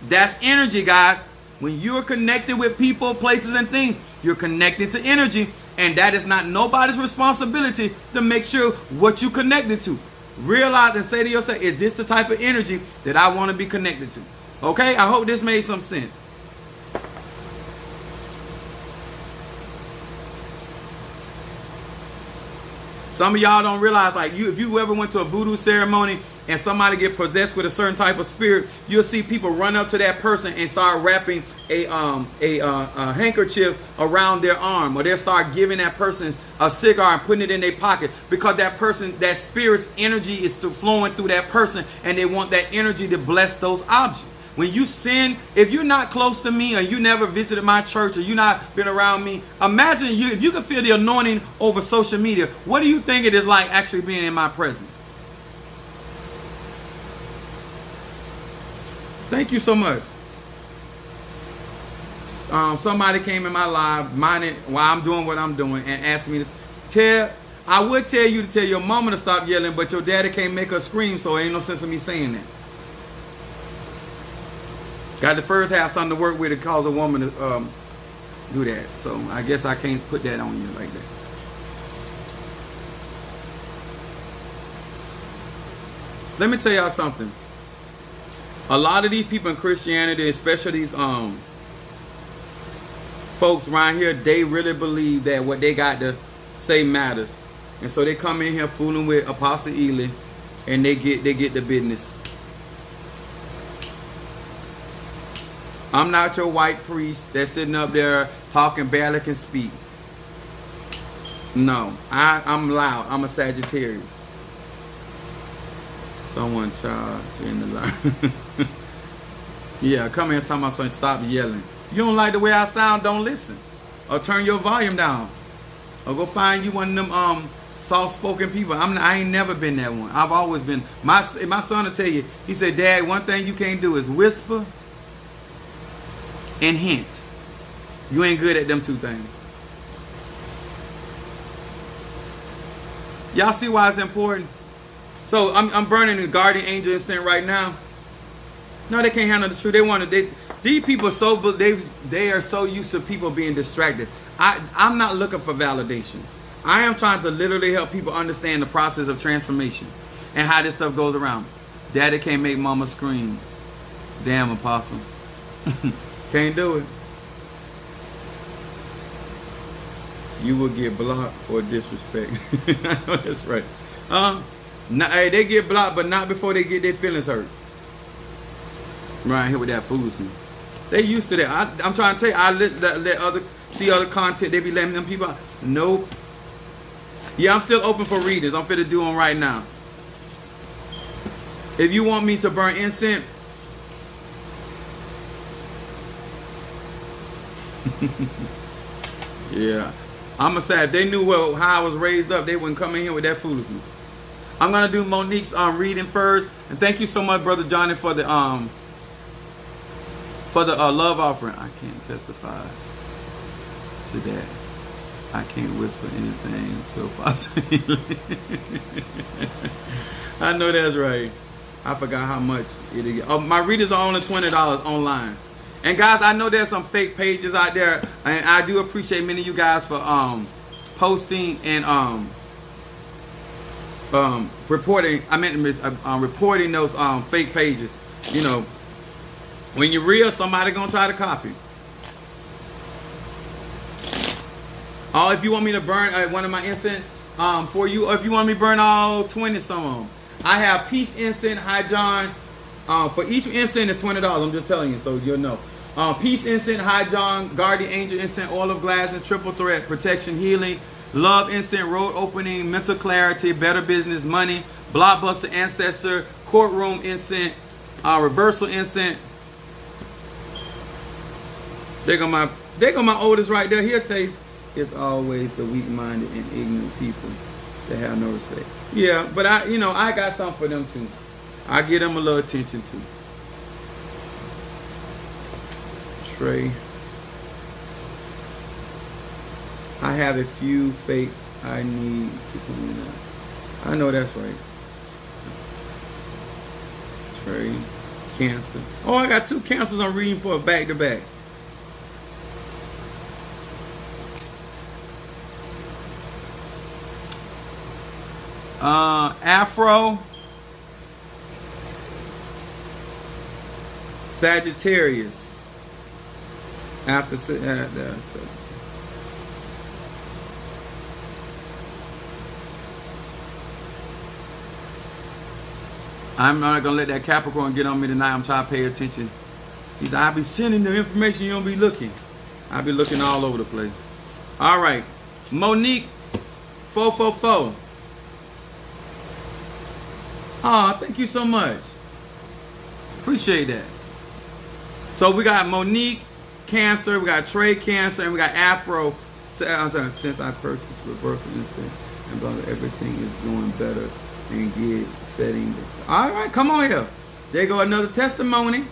That's energy, guys. When you're connected with people, places, and things, you're connected to energy. And that is not nobody's responsibility to make sure what you connected to. Realize and say to yourself, is this the type of energy that I want to be connected to? Okay? I hope this made some sense. Some of y'all don't realize, like if you ever went to a voodoo ceremony and somebody get possessed with a certain type of spirit, you'll see people run up to that person and start wrapping a handkerchief around their arm, or they'll start giving that person a cigar and putting it in their pocket because that person, that spirit's energy is flowing through that person, and they want that energy to bless those objects. When you sin, if you're not close to me or you never visited my church or you not been around me, imagine if you can feel the anointing over social media, what do you think it is like actually being in my presence? Thank you so much. Somebody came in my live minded while I'm doing what I'm doing and asked me to I would tell you to tell your mama to stop yelling, but your daddy can't make her scream, so ain't no sense of me saying that. Got to first have something to work with to cause a woman to do that. So I guess I can't put that on you like that. Let me tell y'all something. A lot of these people in Christianity, especially these folks around here, they really believe that what they got to say matters. And so they come in here fooling with Apostle Ely and they get the business. I'm not your white priest that's sitting up there talking barely can speak. No, I'm loud. I'm a Sagittarius. Someone charged in the line. Yeah, come here and tell my son, stop yelling. You don't like the way I sound, don't listen. Or turn your volume down. Or go find you one of them soft-spoken people. I ain't never been that one. I've always been. My son will tell you, he said, Dad, one thing you can't do is whisper and hint. You ain't good at them two things. Y'all see why it's important? So I'm burning the guardian angel incense right now. No, they can't handle the truth. These people they are so used to people being distracted. I'm not looking for validation. I am trying to literally help people understand the process of transformation and how this stuff goes around. Daddy can't make mama scream. Damn, Apostle. Can't do it. You will get blocked for disrespect. I know that's right. Hey, they get blocked, but not before they get their feelings hurt. Right here with that foolishness. They used to that. I'm trying to tell you, I let see other content. They be letting them people out. Nope. Yeah, I'm still open for readings. I'm finna do them right now. If you want me to burn incense, yeah, I'm gonna say if they knew how I was raised up, they wouldn't come in here with that foolishness. I'm gonna do Monique's reading first, and thank you so much, Brother Johnny, for the love offering. I can't testify to that. I can't whisper anything to Apostle. I know that's right. I forgot how much it is. Oh, my readers are only $20 online. And guys, I know there's some fake pages out there, and I do appreciate many of you guys for posting and reporting. I meant reporting those fake pages. You know, when you're real, somebody gonna try to copy. Oh, if you want me to burn one of my incense for you, or if you want me to burn all 20 some of them, I have peace incense, high John. For each incense is $20. I'm just telling you, so you'll know. Peace incense, high John, guardian angel incense, oil of glass, and triple threat, protection, healing, love incense, road opening, mental clarity, better business, money, blockbuster, ancestor, courtroom incense, reversal incense. There go my oldest right there. He'll tell you, it's always the weak-minded and ignorant people that have no respect. Yeah, but I got something for them too. I give them a little attention too. Trey. I have a few fake I need to clean up. I know that's right. Trey. Cancer. Oh, I got 2 cancers I'm reading for back to back. Afro. Sagittarius. I'm not gonna let that Capricorn get on me tonight. I'm trying to pay attention. He said, I'll be sending the information, you don't be looking. I'll be looking all over the place. All right. Monique 444. Oh, thank you so much. Appreciate that. So we got Monique Cancer, we got Trey Cancer, and we got Afro. Since I purchased reversal incense and brother, everything is going better and get setting. All right, come on here. There go another testimony.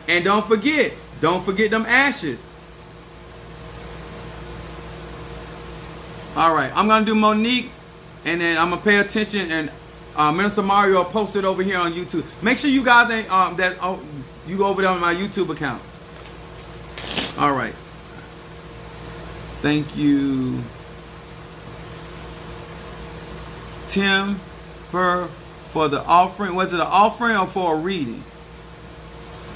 And don't forget them ashes. All right, I'm gonna do Monique, and then I'm gonna pay attention, and Minister Mario will post it over here on YouTube. Make sure you guys ain't you go over there on my YouTube account. All right. Thank you, Tim, for the offering. Was it an offering or for a reading?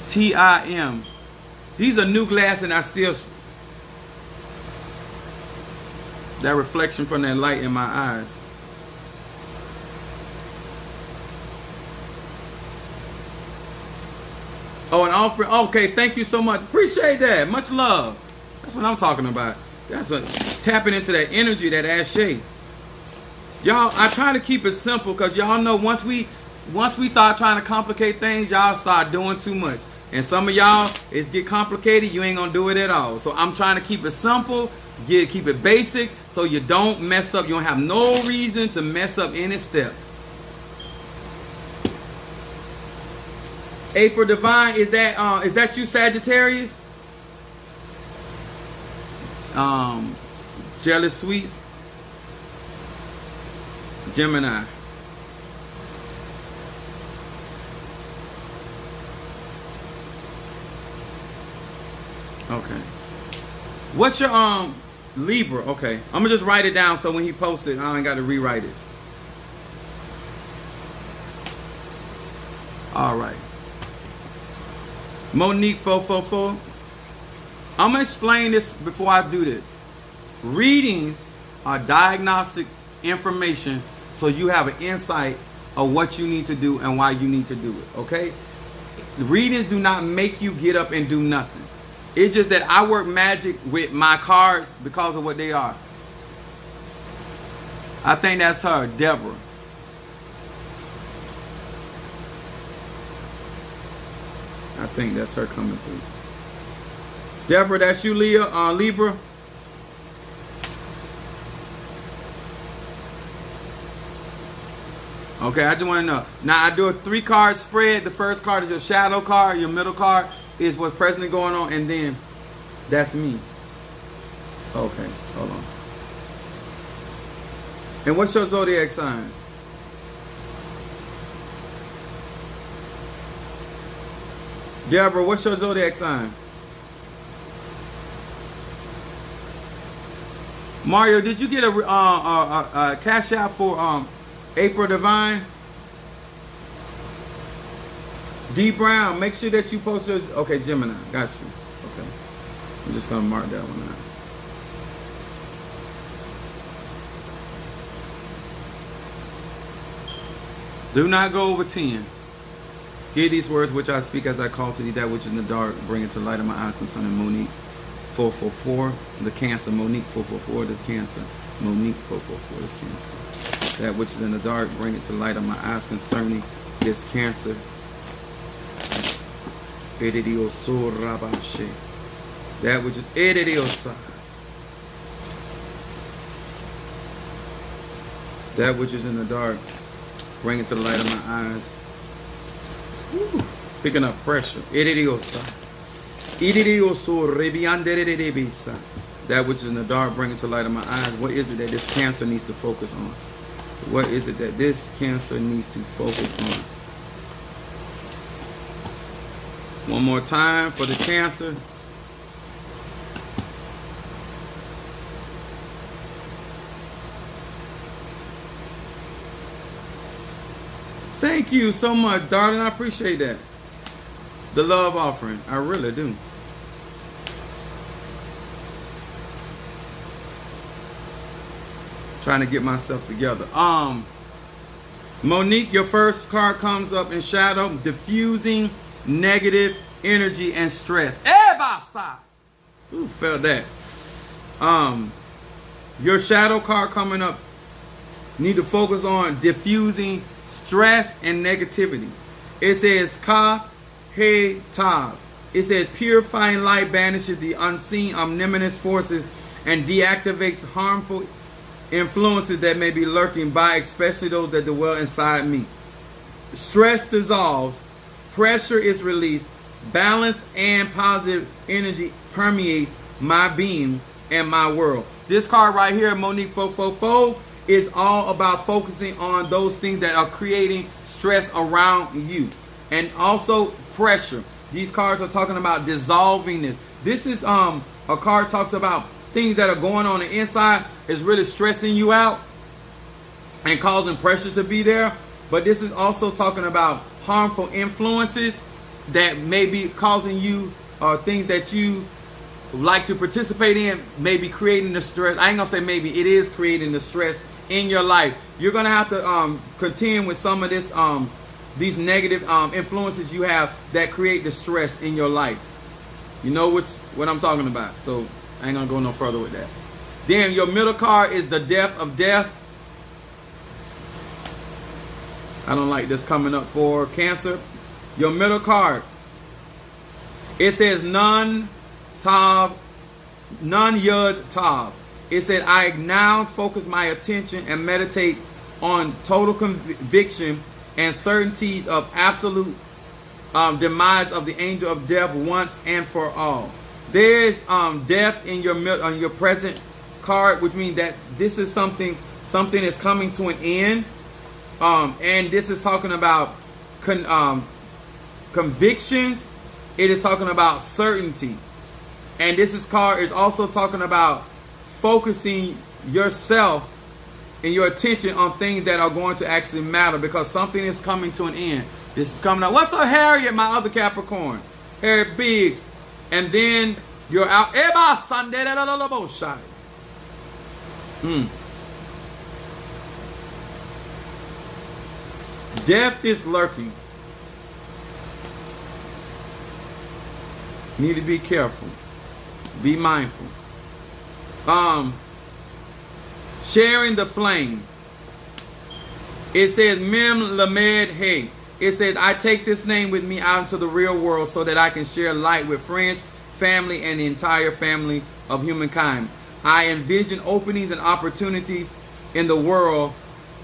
TIM. These are new glasses, and I still that reflection from that light in my eyes. Oh, an offering. Okay, thank you so much. Appreciate that. Much love. That's what I'm talking about. That's what tapping into that energy, that ashe. Y'all, I try to keep it simple because y'all know once we start trying to complicate things, y'all start doing too much. And some of y'all, it get complicated, you ain't gonna do it at all. So I'm trying to keep it simple, keep it basic, so you don't mess up. You don't have no reason to mess up any step. April Divine, is that you, Sagittarius? Jealous Sweets, Gemini. Okay. What's your Libra? Okay, I'm gonna just write it down so when he posts it, I ain't got to rewrite it. All right. Monique 444. I'm gonna explain this before I do this. Readings are diagnostic information, so you have an insight of what you need to do and why you need to do it. Okay? Readings do not make you get up and do nothing. It's just that I work magic with my cards because of what they are. I think that's her, Deborah. I think that's her coming through. Deborah, that's you, Libra? Okay, I just want to know. Now, I do a 3-card spread. The first card is your shadow card. Your middle card is what's presently going on. And then that's me. Okay, hold on. And what's your zodiac sign? Deborah, what's your zodiac sign? Mario, did you get a cash out for April Divine? D Brown, make sure that you post your... Okay, Gemini, got you. Okay, I'm just gonna mark that one out. Do not go over 10. Hear these words which I speak as I call to thee that which is in the dark, bring it to light of my eyes concerning Monique 444, the Cancer. Monique 444, the Cancer. Monique 444, the Cancer. That which is in the dark, bring it to light of my eyes concerning this Cancer. That which is that which is in the dark, bring it to the light of my eyes. Woo. Picking up pressure. That which is in the dark, bring it to the light of my eyes. What is it that this Cancer needs to focus on? What is it that this Cancer needs to focus on? One more time for the Cancer. Thank you so much, darling. I appreciate that. The love offering. I really do. Trying to get myself together. Monique, your first card comes up in shadow. Diffusing negative energy and stress. Who felt that? Your shadow card coming up. Need to focus on diffusing stress and negativity. It says Ka He Tav. It says purifying light banishes the unseen omnipotent forces and deactivates harmful influences that may be lurking by, especially those that dwell inside me. Stress dissolves, pressure is released, balance and positive energy permeates my being and my world. This card right here, Monique 444, is all about focusing on those things that are creating stress around you. And also pressure. These cards are talking about dissolving this. This is a card talks about things that are going on the inside is really stressing you out and causing pressure to be there. But this is also talking about harmful influences that may be causing you things that you like to participate in, maybe creating the stress. I ain't gonna say maybe, it is creating the stress in your life. You're gonna have to contend with some of this these negative influences you have that create the stress in your life. You know what I'm talking about. So I ain't gonna go no further with that. Then your middle card is the Death of Death. I don't like this coming up for Cancer. Your middle card, it says Nun Tav, Nun Yud Tav. It said, I now focus my attention and meditate on total conviction and certainty of absolute demise of the angel of death once and for all. There's death in your present card, which means that this is something is coming to an end. And this is talking about convictions. It is talking about certainty. And this card is also talking about focusing yourself and your attention on things that are going to actually matter, because something is coming to an end. This is coming out. What's up, Harriet, my other Capricorn? Harriet Biggs. And then you're out. Death is lurking. Need to be careful. Be mindful. Sharing the flame. It says Mem Lamed Hey. It says, I take this name with me out into the real world so that I can share light with friends, family, and the entire family of humankind. I envision openings and opportunities in the world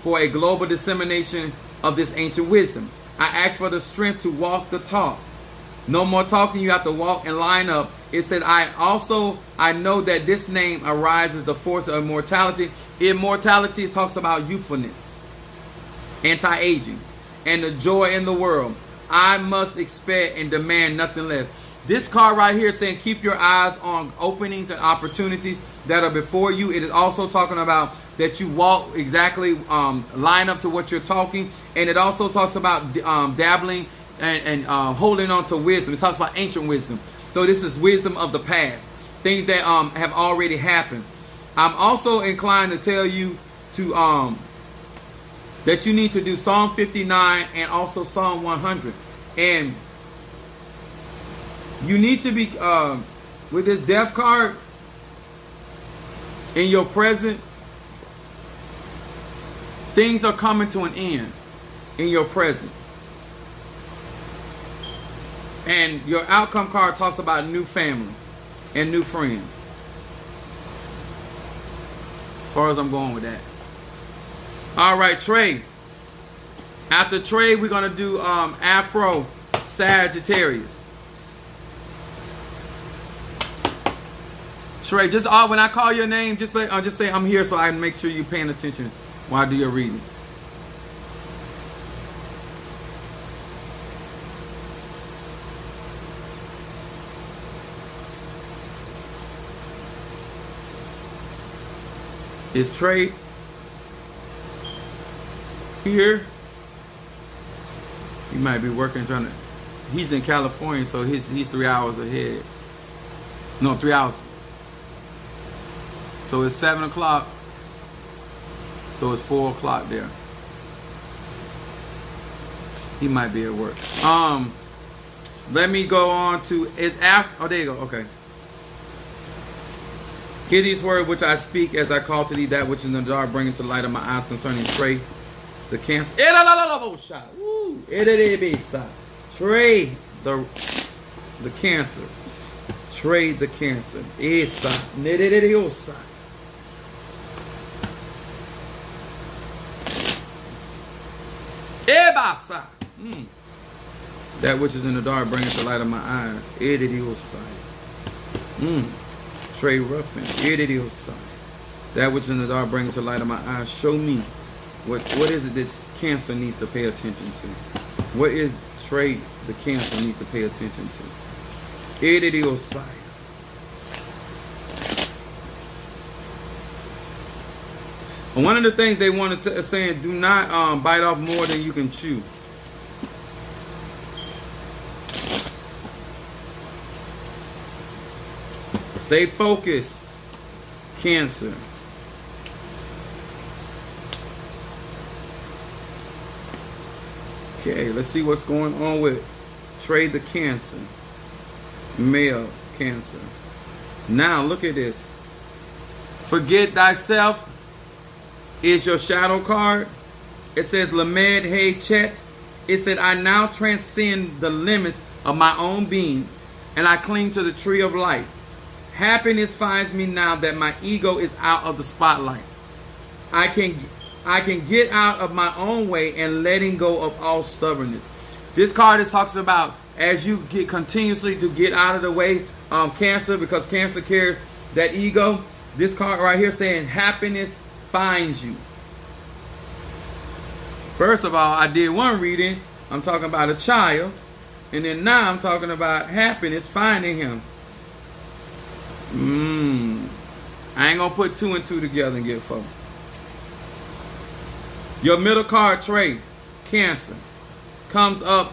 for a global dissemination of this ancient wisdom. I ask for the strength to walk the talk. No more talking, you have to walk and line up. It said, I know that this name arises the force of immortality. Immortality talks about youthfulness, anti-aging, and the joy in the world. I must expect and demand nothing less. This card right here is saying keep your eyes on openings and opportunities that are before you. It is also talking about that you walk exactly, line up to what you're talking. And it also talks about dabbling and holding on to wisdom. It talks about ancient wisdom. So this is wisdom of the past, things that have already happened. I'm also inclined to tell you to that you need to do Psalm 59 and also Psalm 100. And you need to be with this death card in your present. Things are coming to an end in your present. And your outcome card talks about new family and new friends. As far as I'm going with that. All right, Trey. After Trey, we're going to do Afro Sagittarius. Trey, just when I call your name, just say I'm here so I can make sure you're paying attention while I do your reading. Is Trey here? He might be working he's in California, so he's 3 hours ahead. No, 3 hours. So it's 7 o'clock. So it's 4 o'clock there. He might be at work. Let me go on to oh, there you go. Okay. Hear these words which I speak as I call to thee that which is in the dark, bring into the light of my eyes concerning Trey, the cancer. Trey, the cancer. Trey, the cancer. That which is in the dark, bring into the light of my eyes. Trey Ruffin. That which in the dark brings to light of my eyes. Show me what is it that cancer needs to pay attention to. What is Trey the cancer needs to pay attention to. And one of the things they wanted to say, do not bite off more than you can chew. Stay focused, Cancer. Okay, let's see what's going on with Trey the Cancer. Male Cancer. Now, look at this. Forget thyself is your shadow card. It says, Lamed Hey Chet. It said, I now transcend the limits of my own being, and I cling to the tree of life. Happiness finds me now that my ego is out of the spotlight. I can get out of my own way and letting go of all stubbornness. This card talks about as you get continuously to get out of the way, Cancer, because Cancer carries that ego. This card right here saying happiness finds you. First of all, I did one reading. I'm talking about a child. And then now I'm talking about happiness finding him. I ain't gonna put 2 and 2 together and get 4. Your middle card, Trey, Cancer, comes up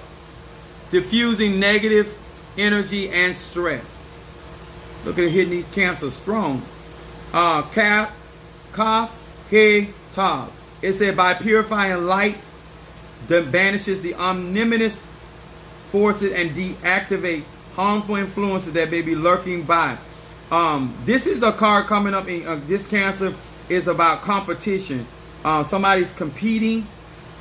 diffusing negative energy and stress. Look at it hitting these Cancers strong. Kaf, He, Tav. It said by purifying light that banishes the omnipotent forces and deactivates harmful influences that may be lurking by. This is a card coming up in this Cancer is about competition. Somebody's competing.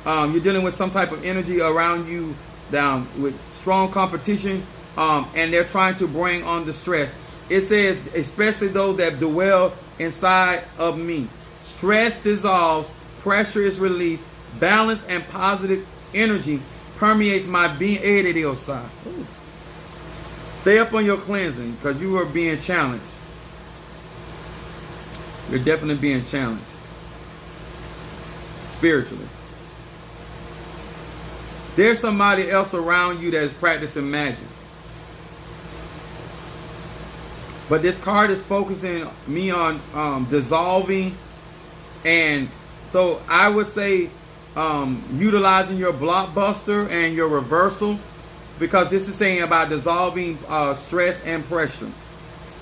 You're dealing with some type of energy around you with strong competition, and they're trying to bring on the stress. It says, especially those that dwell inside of me. Stress dissolves, pressure is released, Balance and positive energy permeates my being. Stay up on your cleansing because you are being challenged. You're definitely being challenged spiritually. There's somebody else around you that is practicing magic. But this card is focusing me on dissolving. And so I would say utilizing your blockbuster and your reversal, because this is saying about dissolving stress and pressure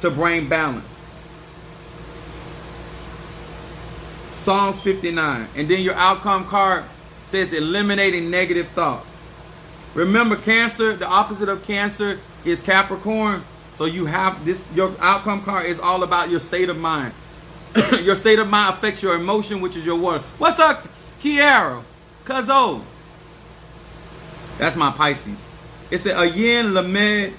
to bring balance. Psalms 59. And then your outcome card says eliminating negative thoughts. Remember, Cancer, the opposite of Cancer is Capricorn. So you have this, your outcome card is all about your state of mind. Your state of mind affects your emotion, which is your water. What's up, Kiara? Cuzzo. That's my Pisces. It said, Ayin Lamed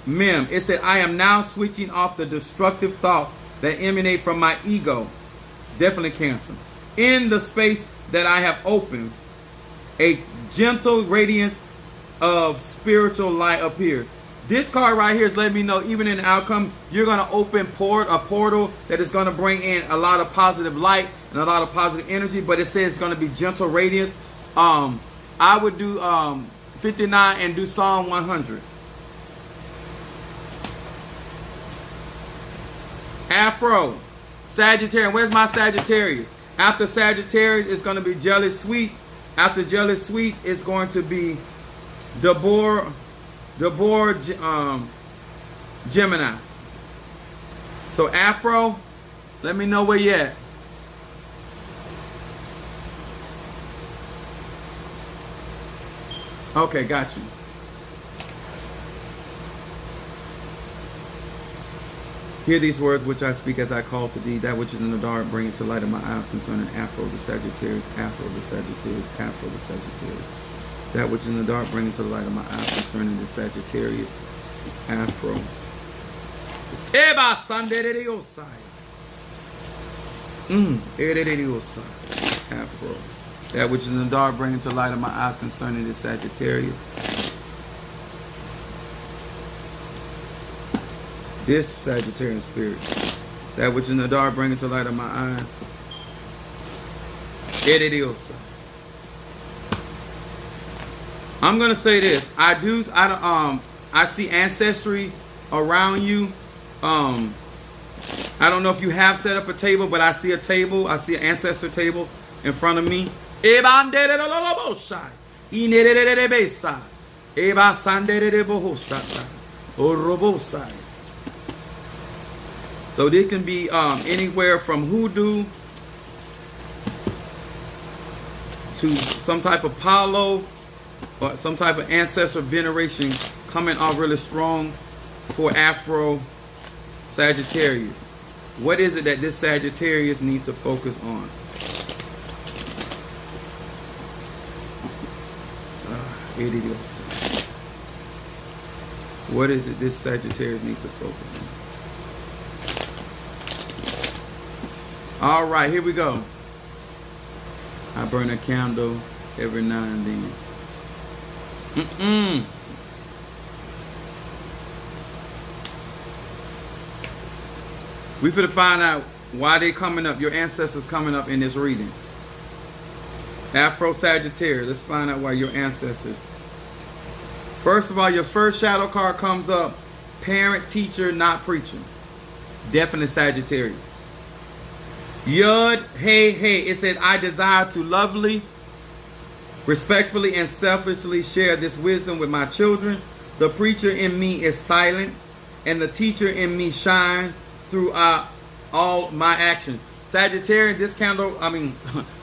Mem. It said, I am now switching off the destructive thoughts that emanate from my ego. Definitely Cancer. In the space that I have opened, a gentle radiance of spiritual light appears. This card right here is letting me know, even in the outcome, you're going to open a portal that is going to bring in a lot of positive light and a lot of positive energy. But it says it's going to be gentle radiance. I would do 59 and do Psalm 100. Afro. Sagittarius. Where's my Sagittarius? After Sagittarius, it's going to be Jealous Sweet. After Jealous Sweet, it's going to be Deborah Gemini. So Afro, let me know where you at. Okay, got you. Hear these words which I speak as I call to thee. That which is in the dark, bring it to light of my eyes concerning Afro the Sagittarius, Afro the Sagittarius, Afro the Sagittarius. That which is in the dark, bring it to the light of my eyes concerning the Sagittarius, Afro. Afro. That which is in the dark, bring it to the light of my eyes concerning the Sagittarius. This Sagittarian spirit. That which is in the dark, bring it to the light of my eyes. I'm gonna say this. I see ancestry around you. I don't know if you have set up a table, but I see a table. I see an ancestor table in front of me. So this can be anywhere from hoodoo to some type of Palo or some type of ancestor veneration coming off really strong for Afro Sagittarius. What is it that this Sagittarius needs to focus on? What is it this Sagittarius needs to focus on? All right, here we go. I burn a candle every now and then. We finna find out why they coming up, your ancestors coming up in this reading. Afro Sagittarius, let's find out why your ancestors. First of all, your first shadow card comes up, parent, teacher, not preacher. Definitely Sagittarius. Yud, hey, it says, I desire to lovely, respectfully, and selfishly share this wisdom with my children. The preacher in me is silent, and the teacher in me shines throughout all my actions. Sagittarius, this candle,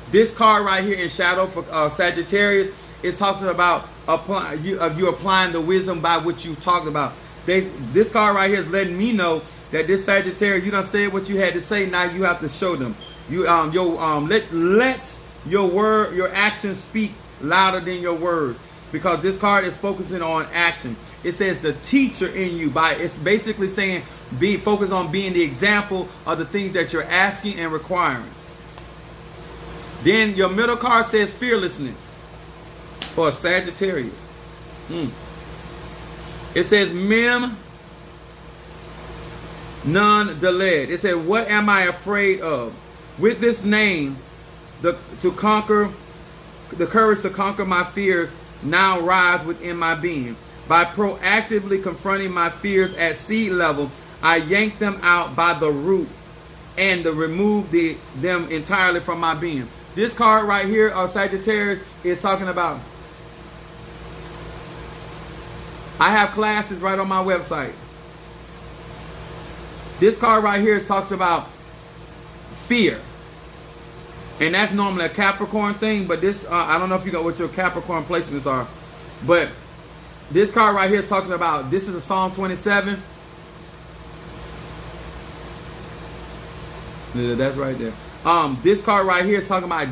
this card right here in shadow for Sagittarius is talking about you applying the wisdom by which you talked about. This card right here is letting me know that this Sagittarius, you done said what you had to say. Now you have to show them. You let your actions speak louder than your words, because this card is focusing on action. It says the teacher in you. It's basically saying be focused on being the example of the things that you're asking and requiring. Then your middle card says fearlessness for a Sagittarius. It says mem none delayed. It said, what am I afraid of? With this name, the courage to conquer my fears now rise within my being. By proactively confronting my fears at seed level, I yank them out by the root and to remove them entirely from my being. This card right here, Sagittarius, is talking about, I have classes right on my website. This card right here talks about fear. And that's normally a Capricorn thing, but this, I don't know if you know what your Capricorn placements are, but this card right here is talking about, this is a Psalm 27. Yeah, that's right there. This card right here is talking about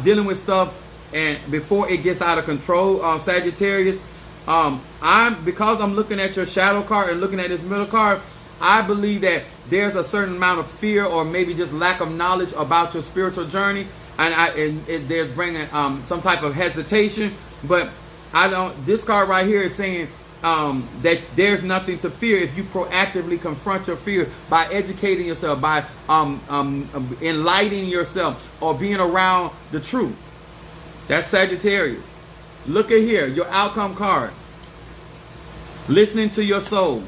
dealing with stuff and before it gets out of control, Sagittarius. Because I'm looking at your shadow card and looking at this middle card, I believe that there's a certain amount of fear or maybe just lack of knowledge about your spiritual journey, and there's bringing some type of hesitation. But this card right here is saying that there's nothing to fear if you proactively confront your fear by educating yourself, by enlightening yourself, or being around the truth. That's Sagittarius. Look at here, your outcome card. Listening to your soul.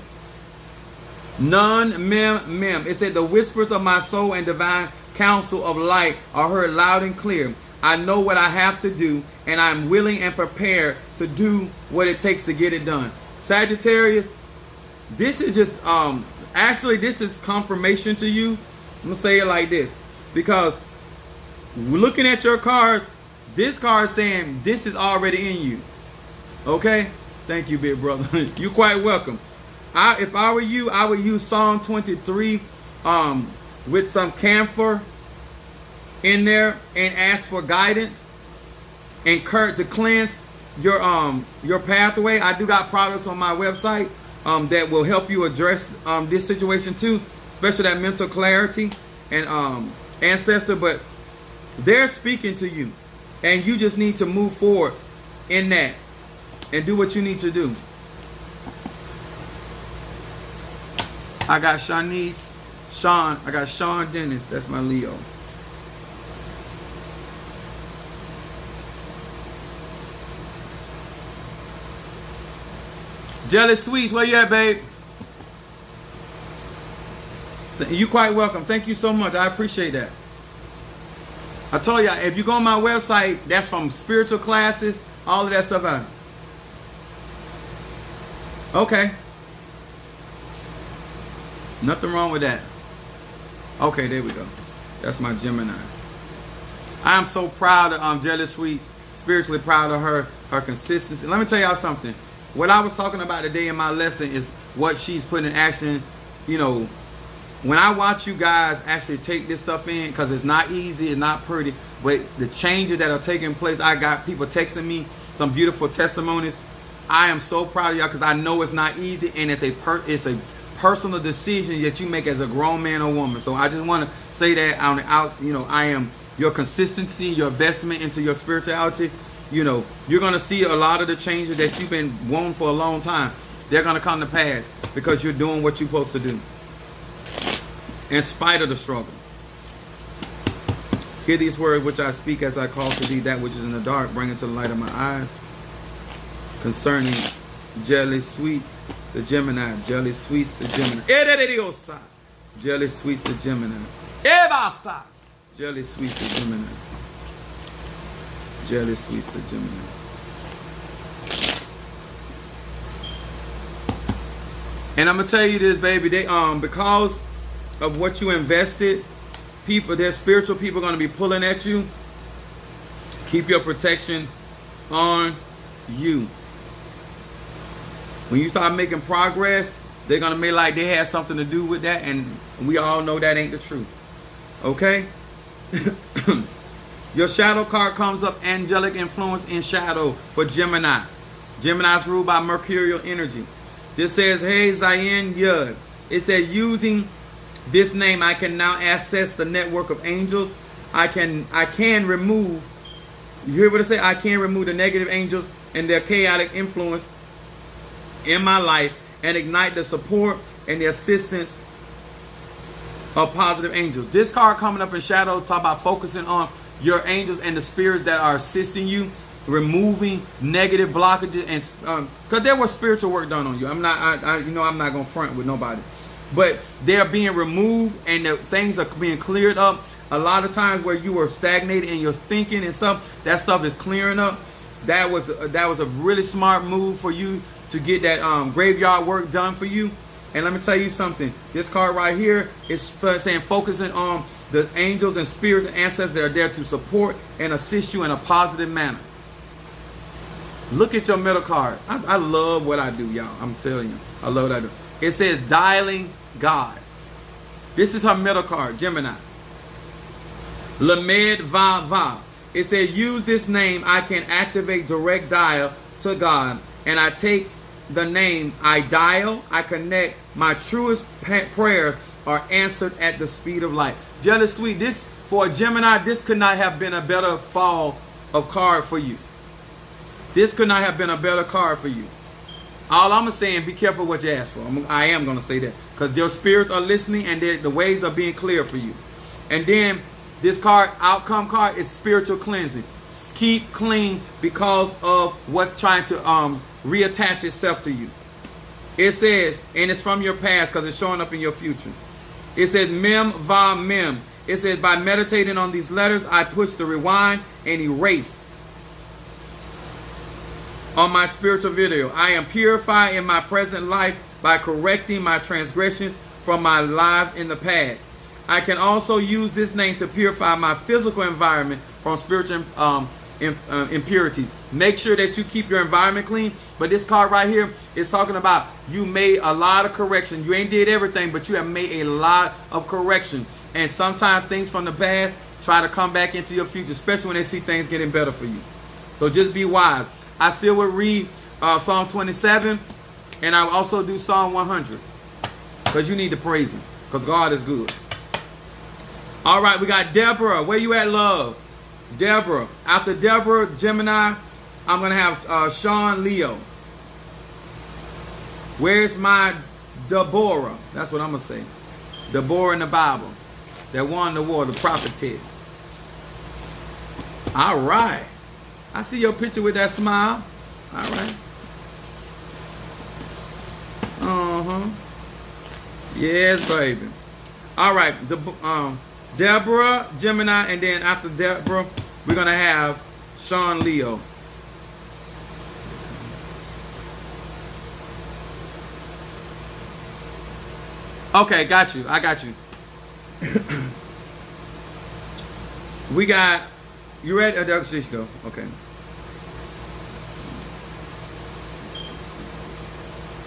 None mem. It said, the whispers of my soul and divine counsel of light are heard loud and clear. I know what I have to do, and I'm willing and prepared to do what it takes to get it done. Sagittarius, this is just, actually this is confirmation to you. I'm going to say it like this, because looking at your cards, this card is saying this is already in you. Okay? Thank you, big brother. You're quite welcome. If I were you, I would use Psalm 23 with some camphor in there and ask for guidance and to cleanse your pathway. I do got products on my website that will help you address this situation too, especially that mental clarity and ancestor. But they're speaking to you, and you just need to move forward in that and do what you need to do. I got Sean, I got Sean Dennis, that's my Leo. Jelly Sweets, where you at, babe? You quite welcome. Thank you so much. I appreciate that. I told you, if you go on my website, that's from spiritual classes, all of that stuff out. Okay. Nothing wrong with that. Okay, there we go. That's my Gemini. I am so proud of Jelly Sweets. Spiritually proud of her consistency. Let me tell y'all something. What I was talking about today in my lesson is what she's putting in action. You know, when I watch you guys actually take this stuff in, because it's not easy, it's not pretty, but the changes that are taking place, I got people texting me some beautiful testimonies. I am so proud of y'all because I know it's not easy, and it's a personal decision that you make as a grown man or woman. So I just want to say that I am your consistency, your investment into your spirituality. You know, you're going to see a lot of the changes that you've been wanting for a long time. They're going to come to pass because you're doing what you're supposed to do in spite of the struggle. Hear these words which I speak as I call to thee that which is in the dark, bring it to the light of my eyes. Concerning Jelly Sweets, the Gemini. Jelly Sweets, the Gemini. Jelly Sweets, the Gemini. Jelly Sweets, the Gemini. Jelly Sweets, the Gemini. And I'm gonna tell you this, baby. They because of what you invested, there's spiritual people gonna be pulling at you. Keep your protection on you. When you start making progress, they're going to make like they had something to do with that, and we all know that ain't the truth. Okay? Your shadow card comes up, angelic influence in shadow for Gemini. Gemini's ruled by mercurial energy. This says, hey, Zayin Yud. It says, using this name, I can now access the network of angels. I can remove. You hear what I say? I can remove the negative angels and their chaotic influence in my life and ignite the support and the assistance of positive angels. This card coming up in shadow talk about focusing on your angels and the spirits that are assisting you, removing negative blockages, and because there was spiritual work done on you. I'm not gonna front with nobody, but they're being removed and the things are being cleared up. A lot of times where you were stagnated in your thinking and stuff, that stuff is clearing up. That was a really smart move for you to get that graveyard work done for you. And let me tell you something. This card right here is saying focusing on the angels and spirits and ancestors that are there to support and assist you in a positive manner. Look at your middle card. I love what I do, y'all. I'm telling you. I love what I do. It says dialing God. This is her middle card, Gemini. Lamed Va Va. It says use this name. I can activate direct dial to God. And I take the name, I dial, I connect. My truest prayers are answered at the speed of light. Jealous Sweet, this for a Gemini, this could not have been a better fall of card for you. This could not have been a better card for you. All I'm saying, be careful what you ask for. I am going to say that because your spirits are listening and the ways are being clear for you. And then this card, outcome card, is spiritual cleansing. Keep clean because of what's trying to reattach itself to you. It says, and it's from your past because it's showing up in your future. It says mem va mem. It says by meditating on these letters, I push the rewind and erase on my spiritual video. I am purified in my present life by correcting my transgressions from my lives in the past. I can also use this name to purify my physical environment from spiritual impurities. Make sure that you keep your environment clean. But this card right here is talking about you made a lot of correction. You ain't did everything, but you have made a lot of correction. And sometimes things from the past try to come back into your future, especially when they see things getting better for you. So just be wise. I still would read Psalm 27, and I will also do Psalm 100 because you need to praise him because God is good. All right, we got Deborah. Where you at, love? Deborah. After Deborah, Gemini, I'm going to have Sean Leo. Where's my Deborah? That's what I'm going to say. Deborah in the Bible. That won the war, the prophetess. All right. I see your picture with that smile. All right. Uh-huh. Yes, baby. All right. Deborah, Gemini, and then after Deborah, we're going to have Sean Leo. Okay, got you. I got you. We got, you ready? There she go. Okay.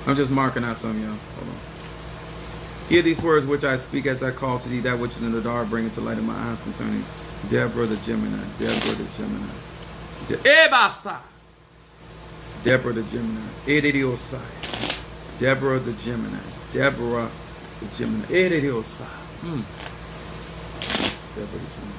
I'm just marking out some, y'all. Hold on. Hear these words which I speak as I call to thee, that which is in the dark, bring it to light in my eyes concerning Deborah the Gemini. Deborah the Gemini. Deborah the Gemini. Deborah the Gemini. Deborah the Gemini. Deborah the Gemini.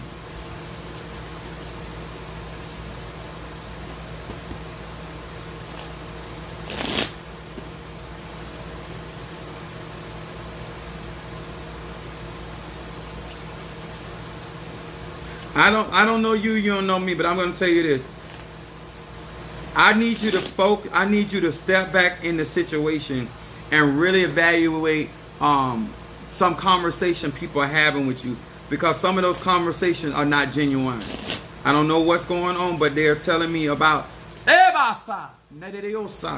I don't know you, you don't know me, but I'm going to tell you this. I need you to focus. I need you to step back in the situation and really evaluate some conversation people are having with you, because some of those conversations are not genuine. I don't know what's going on, but they're telling me about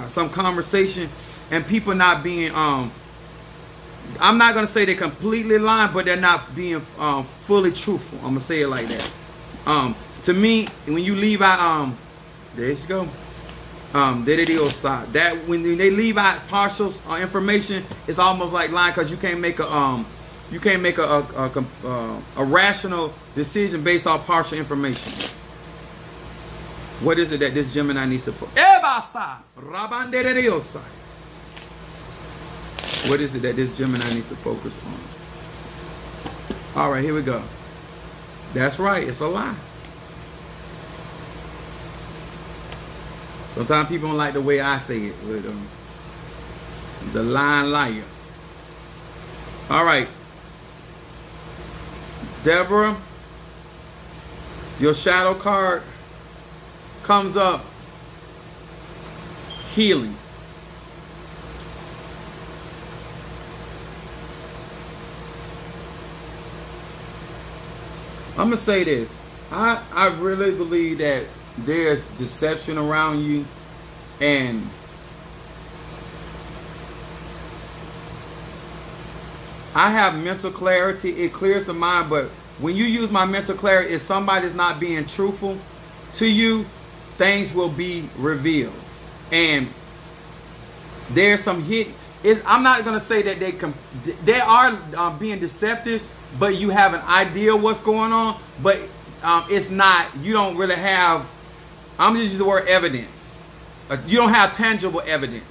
some conversation and people not being I'm not going to say they're completely lying, but they're not being fully truthful. I'm going to say it like that. To me, when you leave out, there you go. That when they leave out partial information, it's almost like lying, because you can't make a rational decision based off partial information. What is it that this Gemini needs to focus? What is it that this Gemini needs to focus on? All right, here we go. That's right. It's a lie. Sometimes people don't like the way I say it, but he's a lying liar. All right. Deborah, your shadow card comes up. Healing. I'm going to say this. I really believe that there's deception around you, and I have mental clarity. It clears the mind, but when you use my mental clarity, if somebody's not being truthful to you, things will be revealed. And there's some hit. I'm not going to say that they are being deceptive, but you have an idea what's going on, but it's not, you don't really have, I'm going to use the word evidence. You don't have tangible evidence,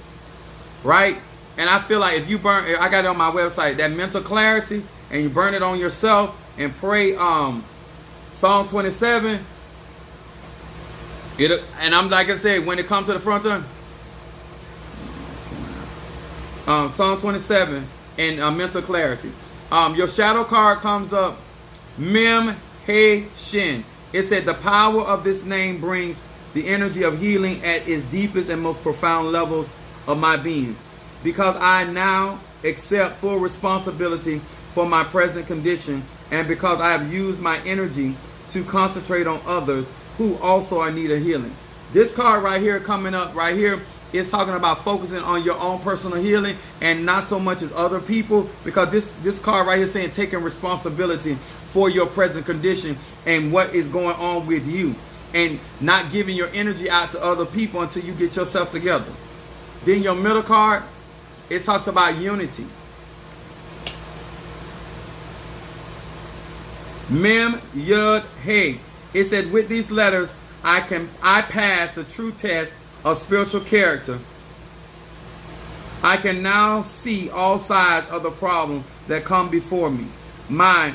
right? And I feel like if you burn, I got it on my website, that mental clarity, and you burn it on yourself and pray Psalm 27, and I'm like I said, when it comes to the front end, Psalm 27 and mental clarity. Your shadow card comes up, Mem He Shin. It said the power of this name brings the energy of healing at its deepest and most profound levels of my being. Because I now accept full responsibility for my present condition, and because I have used my energy to concentrate on others who also are in need of healing. This card right here coming up right here is talking about focusing on your own personal healing and not so much as other people, because this card right here is saying taking responsibility for your present condition and what is going on with you, and not giving your energy out to other people until you get yourself together. Then your middle card, it talks about unity. Mem Yud Hey. It said with these letters I pass the true test of spiritual character. I can now see all sides of the problem that come before me. My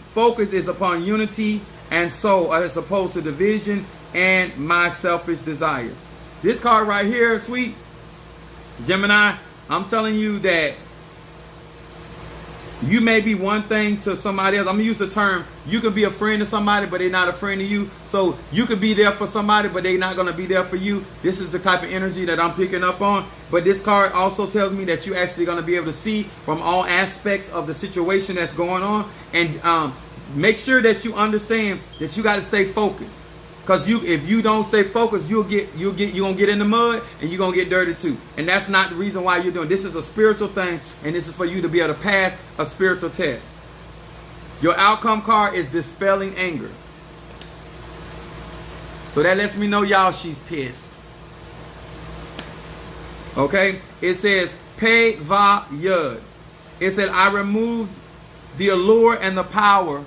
focus is upon unity and soul as opposed to division and my selfish desire. This card right here, sweet Gemini, I'm telling you that you may be one thing to somebody else. I'm going to use the term, you can be a friend to somebody, but they're not a friend to you. So you could be there for somebody, but they're not going to be there for you. This is the type of energy that I'm picking up on. But this card also tells me that you're actually going to be able to see from all aspects of the situation that's going on. And make sure that you understand that you got to stay focused. Because if you don't stay focused, you're gonna get in the mud and you're gonna get dirty too. And that's not the reason why you're doing this. Is a spiritual thing, and this is for you to be able to pass a spiritual test. Your outcome card is dispelling anger. So that lets me know, y'all, she's pissed. Okay? It says Pe Va Yud. It said I removed the allure and the power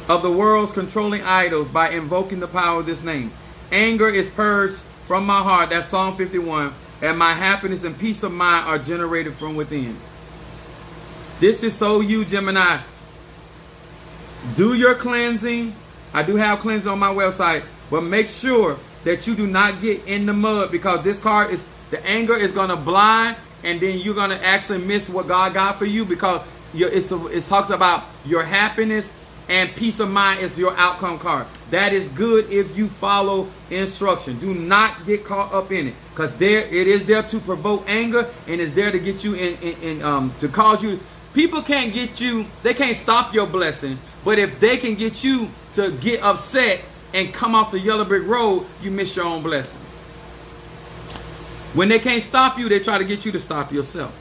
of the world's controlling idols by invoking the power of this name. Anger is purged from my heart. That's Psalm 51. And my happiness and peace of mind are generated from within. This is so you, Gemini. Do your cleansing. I do have cleansing on my website. But make sure that you do not get in the mud, because this card is, the anger is going to blind, and then you're going to actually miss what God got for you, because it's talking about your happiness and peace of mind is your outcome card. That is good if you follow instruction. Do not get caught up in it, because it is there to provoke anger, and it's there to get you to cause you. People can't get you, they can't stop your blessing, but if they can get you to get upset and come off the yellow brick road, you miss your own blessing. When they can't stop you, they try to get you to stop yourself.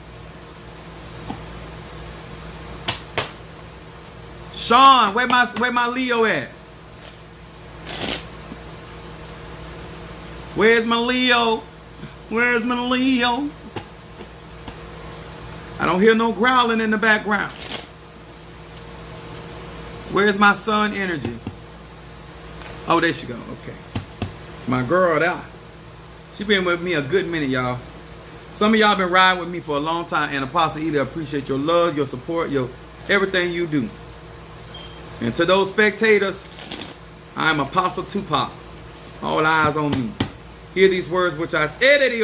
Sean, where my Leo at? Where's my Leo? Where's my Leo? I don't hear no growling in the background. Where's my sun energy? Oh, there she go. Okay. It's my girl there. She been with me a good minute, y'all. Some of y'all been riding with me for a long time, and Apostle Ely, appreciate your love, your support, your everything you do. And to those spectators, I am Apostle Tupac. All eyes on me. Hear these words which I say.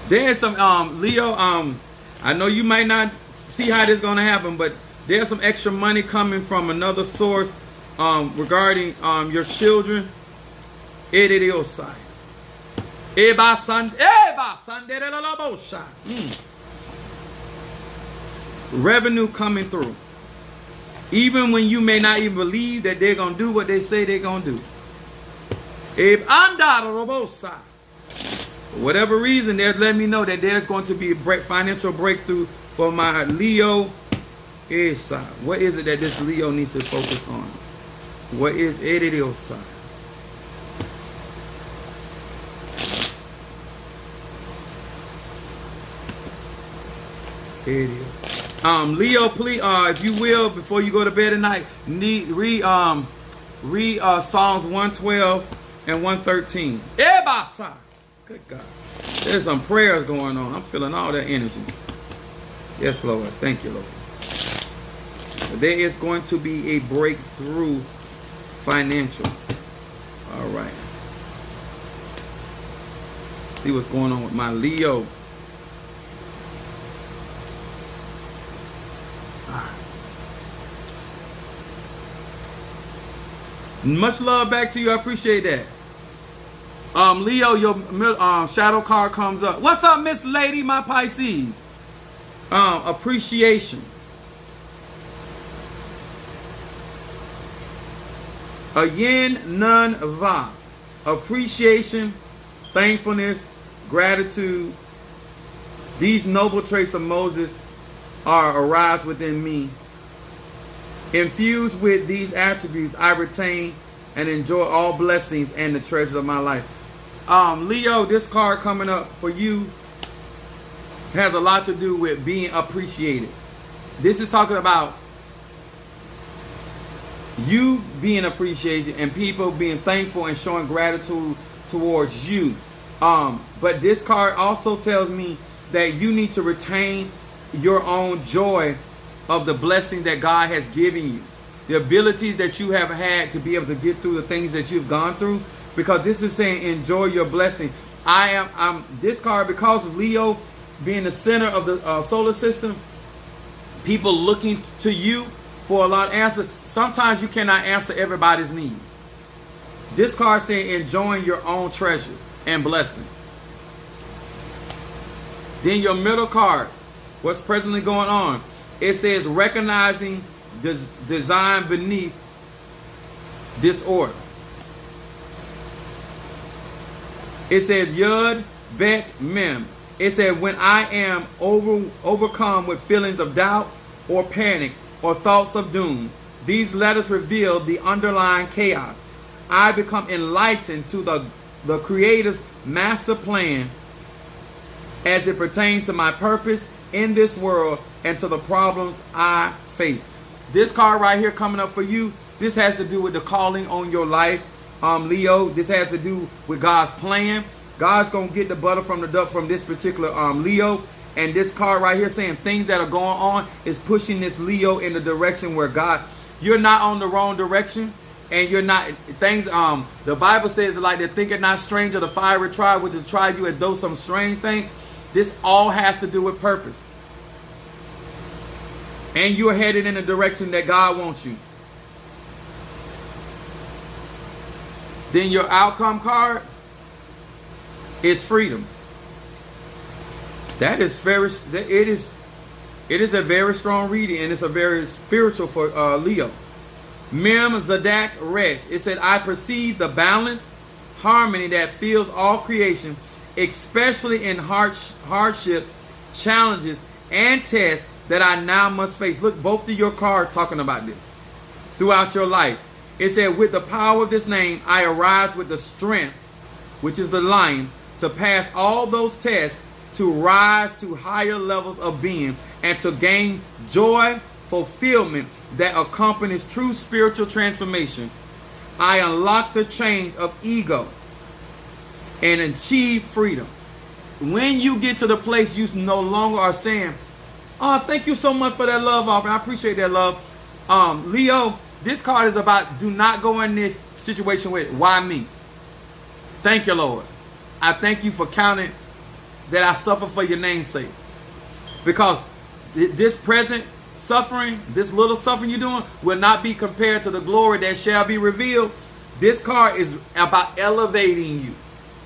There's some Leo, I know you might not see how this is going to happen, but there's some extra money coming from another source regarding your children. Revenue coming through. Even when you may not even believe that they're going to do what they say they're going to do. For whatever reason, they're letting me know that there's going to be a financial breakthrough for my Leo. What is it that this Leo needs to focus on? What is it? It is. Leo, please, if you will, before you go to bed at night, read Psalms 112 and 113. Good God. There's some prayers going on. I'm feeling all that energy. Yes, Lord. Thank you, Lord. There is going to be a breakthrough financial. All right. See what's going on with my Leo. Much love back to you. I appreciate that. Leo, your shadow card comes up. What's up, Miss Lady, my Pisces? Appreciation. A yin nun va. Appreciation, thankfulness, gratitude. These noble traits of Moses arise within me. Infused with these attributes, I retain and enjoy all blessings and the treasures of my life. Leo, this card coming up for you has a lot to do with being appreciated. This is talking about you being appreciated and people being thankful and showing gratitude towards you. But this card also tells me that you need to retain your own joy of the blessing that God has given you. The abilities that you have had to be able to get through the things that you've gone through. Because this is saying enjoy your blessing. I'm this card, because of Leo being the center of the solar system, people looking to you for a lot of answers. Sometimes you cannot answer everybody's need. This card saying enjoying your own treasure and blessing. Then your middle card, what's presently going on? It says recognizing design beneath disorder. It says Yud Bet Mem. It said when I am overcome with feelings of doubt or panic or thoughts of doom, these letters reveal the underlying chaos. I become enlightened to the Creator's master plan as it pertains to my purpose in this world and to the problems I face. This card right here coming up for you, this has to do with the calling on your life, Leo. This has to do with God's plan. God's going to get the butter from the duck from this particular Leo. And this card right here saying things that are going on is pushing this Leo in the direction where God, you're not on the wrong direction. And you're not, things, the Bible says like they think it not strange of the fiery trial, which is try you as though some strange thing. This all has to do with purpose. And you're headed in the direction that God wants you. Then your outcome card is freedom. That is it is a very strong reading, and it's a very spiritual for Leo. Mem Zadak Resh. It said, I perceive the balance, harmony that fills all creation, especially in hardships, challenges, and tests that I now must face. Look, both of your cards talking about this throughout your life. It said, with the power of this name, I arise with the strength, which is the lion, to pass all those tests, to rise to higher levels of being, and to gain joy, fulfillment that accompanies true spiritual transformation. I unlock the chains of ego and achieve freedom. when you get to the place you no longer are saying, oh, thank you so much for that love offering. I appreciate that love. Leo, this card is about do not go in this situation with why me. Thank you, Lord. I thank you for counting that I suffer for your name's sake. Because this present suffering, this little suffering you're doing, will not be compared to the glory that shall be revealed. This card is about elevating you.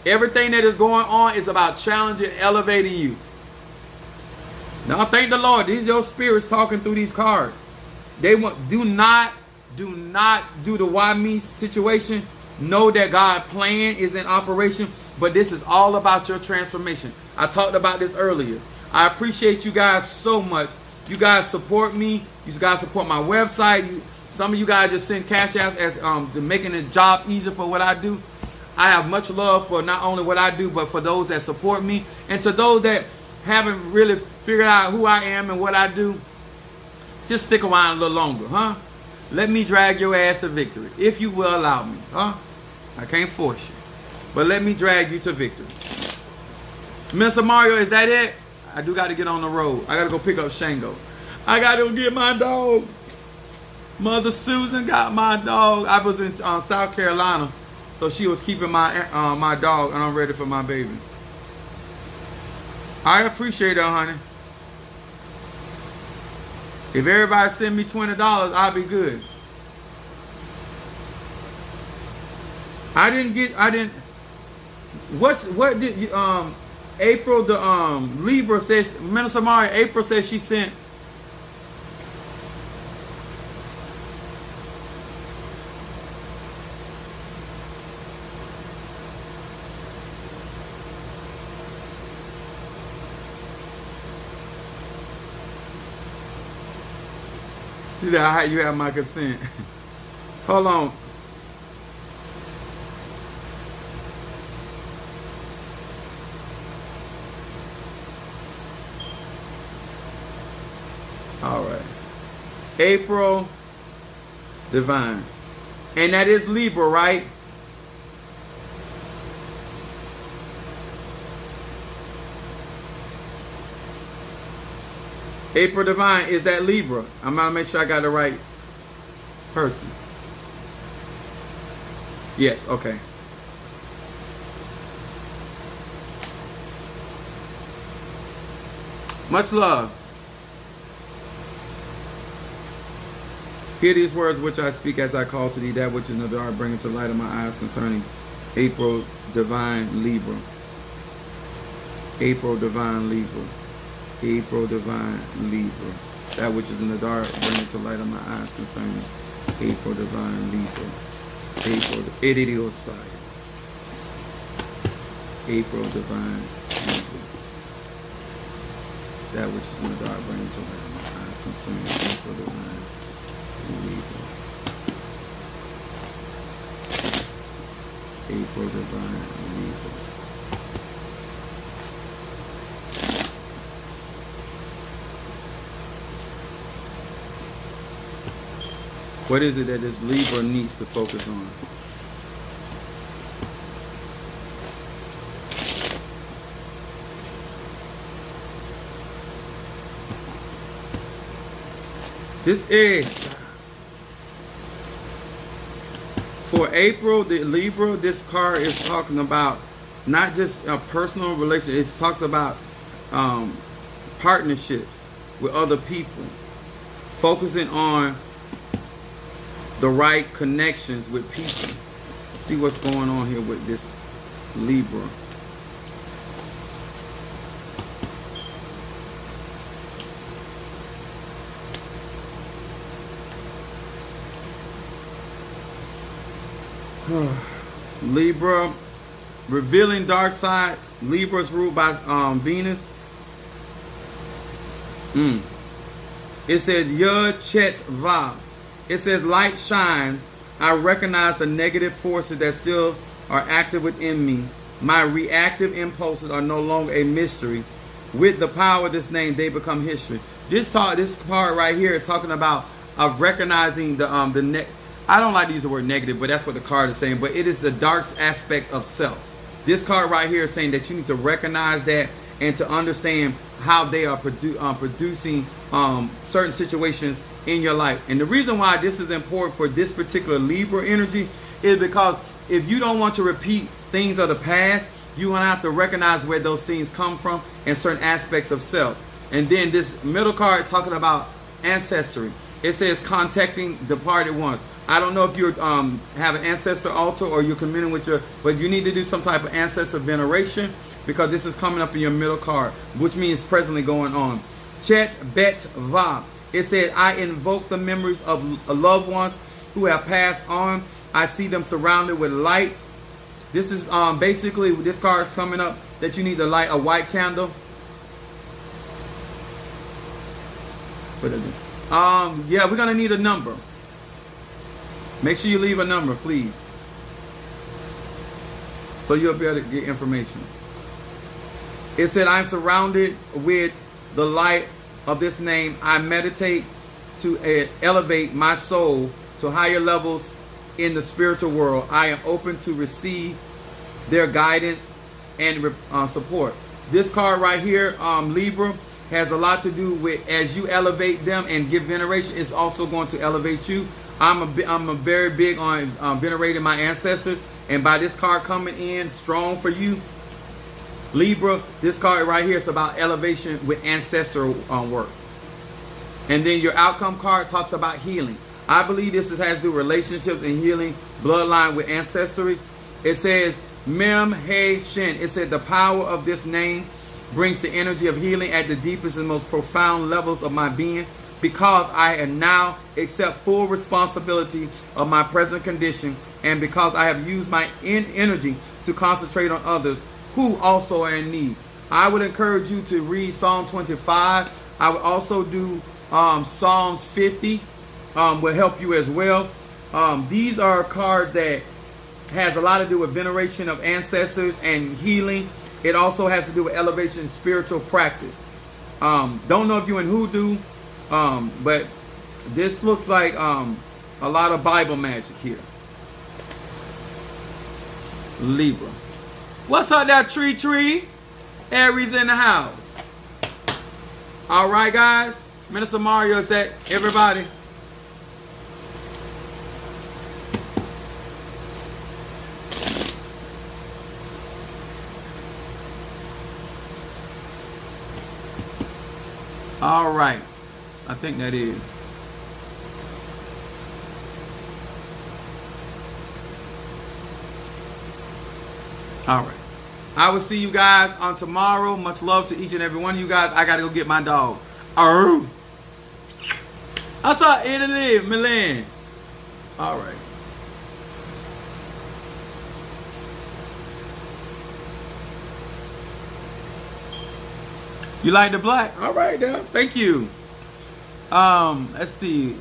Everything that is going on is about challenging, elevating you. Now, thank the Lord. These are your spirits talking through these cards. They want do not do the why me situation. Know that God's plan is in operation, but this is all about your transformation. I talked about this earlier. I appreciate you guys so much. You guys support me. You guys support my website. Some of you guys just send cash outs as making the job easier for what I do. I have much love for not only what I do, but for those that support me. And to those that haven't really figured out who I am and what I do, just stick around a little longer, huh? Let me drag your ass to victory, if you will allow me, huh? I can't force you, but let me drag you to victory. Mr. Mario, is that it? I do got to get on the road. I got to go pick up Shango. I got to get my dog. Mother Susan got my dog. I was in South Carolina, so she was keeping my my dog, and I'm ready for my baby. I appreciate that, honey. If everybody send me $20, I'll be good. What did you, April, the Libra says, Minister Mario, April says she sent. See that how you have my consent. Hold on. All right. April Divine. And that is Libra, right? April Divine, is that Libra? I'm going to make sure I got the right person. Yes, okay. Much love. Hear these words which I speak as I call to thee, that which is in the dark, bring it to light of my eyes concerning April Divine Libra. April Divine Libra. April Divine Libra. That which is in the dark, bring it to light of my eyes concerning April Divine Libra. April Idiosai. April Divine Libra. That which is in the dark, bring it to light of my eyes concerning April Divine Libra. April Divine Libra. What is it that this Libra needs to focus on? This is for April, the Libra. This card is talking about not just a personal relationship. It talks about partnerships with other people, focusing on the right connections with people. See what's going on here with this Libra. Libra, revealing dark side. Libra is ruled by Venus. It says Yud Chet Vav. It says light shines. I recognize the negative forces that still are active within me. My reactive impulses are no longer a mystery. With the power of this name, they become history. This part right here is talking about recognizing the I don't like to use the word negative, but that's what the card is saying. But it is the dark aspect of self. This card right here is saying that you need to recognize that and to understand how they are producing certain situations in your life. And the reason why this is important for this particular Libra energy is because if you don't want to repeat things of the past, you're going to have to recognize where those things come from and certain aspects of self. And then this middle card is talking about ancestry. It says contacting departed ones. I don't know if you have an ancestor altar or you're communing with but you need to do some type of ancestor veneration, because this is coming up in your middle card, which means presently going on. Chet Bet Va. It says, I invoke the memories of loved ones who have passed on. I see them surrounded with light. This is basically, this card is coming up that you need to light a white candle. Yeah, we're going to need a number. Make sure you leave a number, please, so you'll be able to get information. It said, I'm surrounded with the light of this name. I meditate to elevate my soul to higher levels in the spiritual world. I am open to receive their guidance and support. This card right here, Libra, has a lot to do with, as you elevate them and give veneration, it's also going to elevate you. I'm very big on venerating my ancestors, and by this card coming in strong for you, Libra, this card right here is about elevation with ancestral work. And then your outcome card talks about healing. I believe this has to do with relationships and healing, bloodline with ancestry. It says, Mem He Shin. It said, the power of this name brings the energy of healing at the deepest and most profound levels of my being, because I am now accept full responsibility of my present condition, and because I have used my energy to concentrate on others who also are in need. I would encourage you to read Psalm 25. I would also do Psalms 50 will help you as well. These are cards that has a lot to do with veneration of ancestors and healing. It also has to do with elevation and spiritual practice. Don't know if you're in hoodoo, but this looks like a lot of Bible magic here. Libra. What's up, that tree? Aries in the house. All right, guys. Minister Mario, is that everybody? All right. I think that is. All right. I will see you guys on tomorrow. Much love to each and every one of you guys. I got to go get my dog. I saw Italy, Milan. All right. You like the black? All right, now. Thank you. Let's see.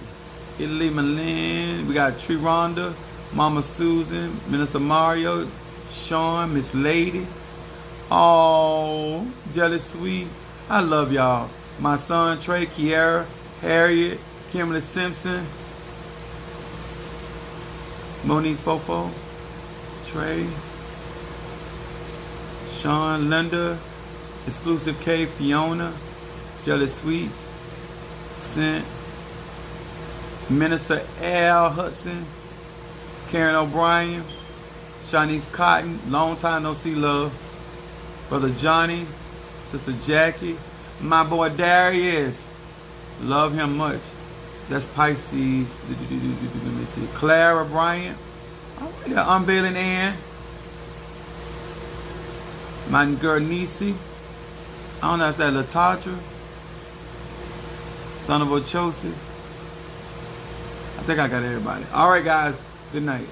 Italy, Milan. We got Tree Rhonda, Mama Susan, Minister Mario, Sean, Miss Lady. Oh, Jelly Sweet. I love y'all. My son, Trey, Kiara, Harriet, Kimberly Simpson, Monique Fofo, Trey, Sean, Linda, Exclusive K, Fiona, Jelly Sweets, Sent, Minister Al Hudson, Karen O'Brien, Shanice Cotton, long time no see, love. Brother Johnny, Sister Jackie, my boy Darius, love him much. That's Pisces. Let me see. Clara Bryant, Unveiling Ann, my girl Nisi. I don't know if that's Latadra, son of Ochosi. I think I got everybody. All right, guys. Good night.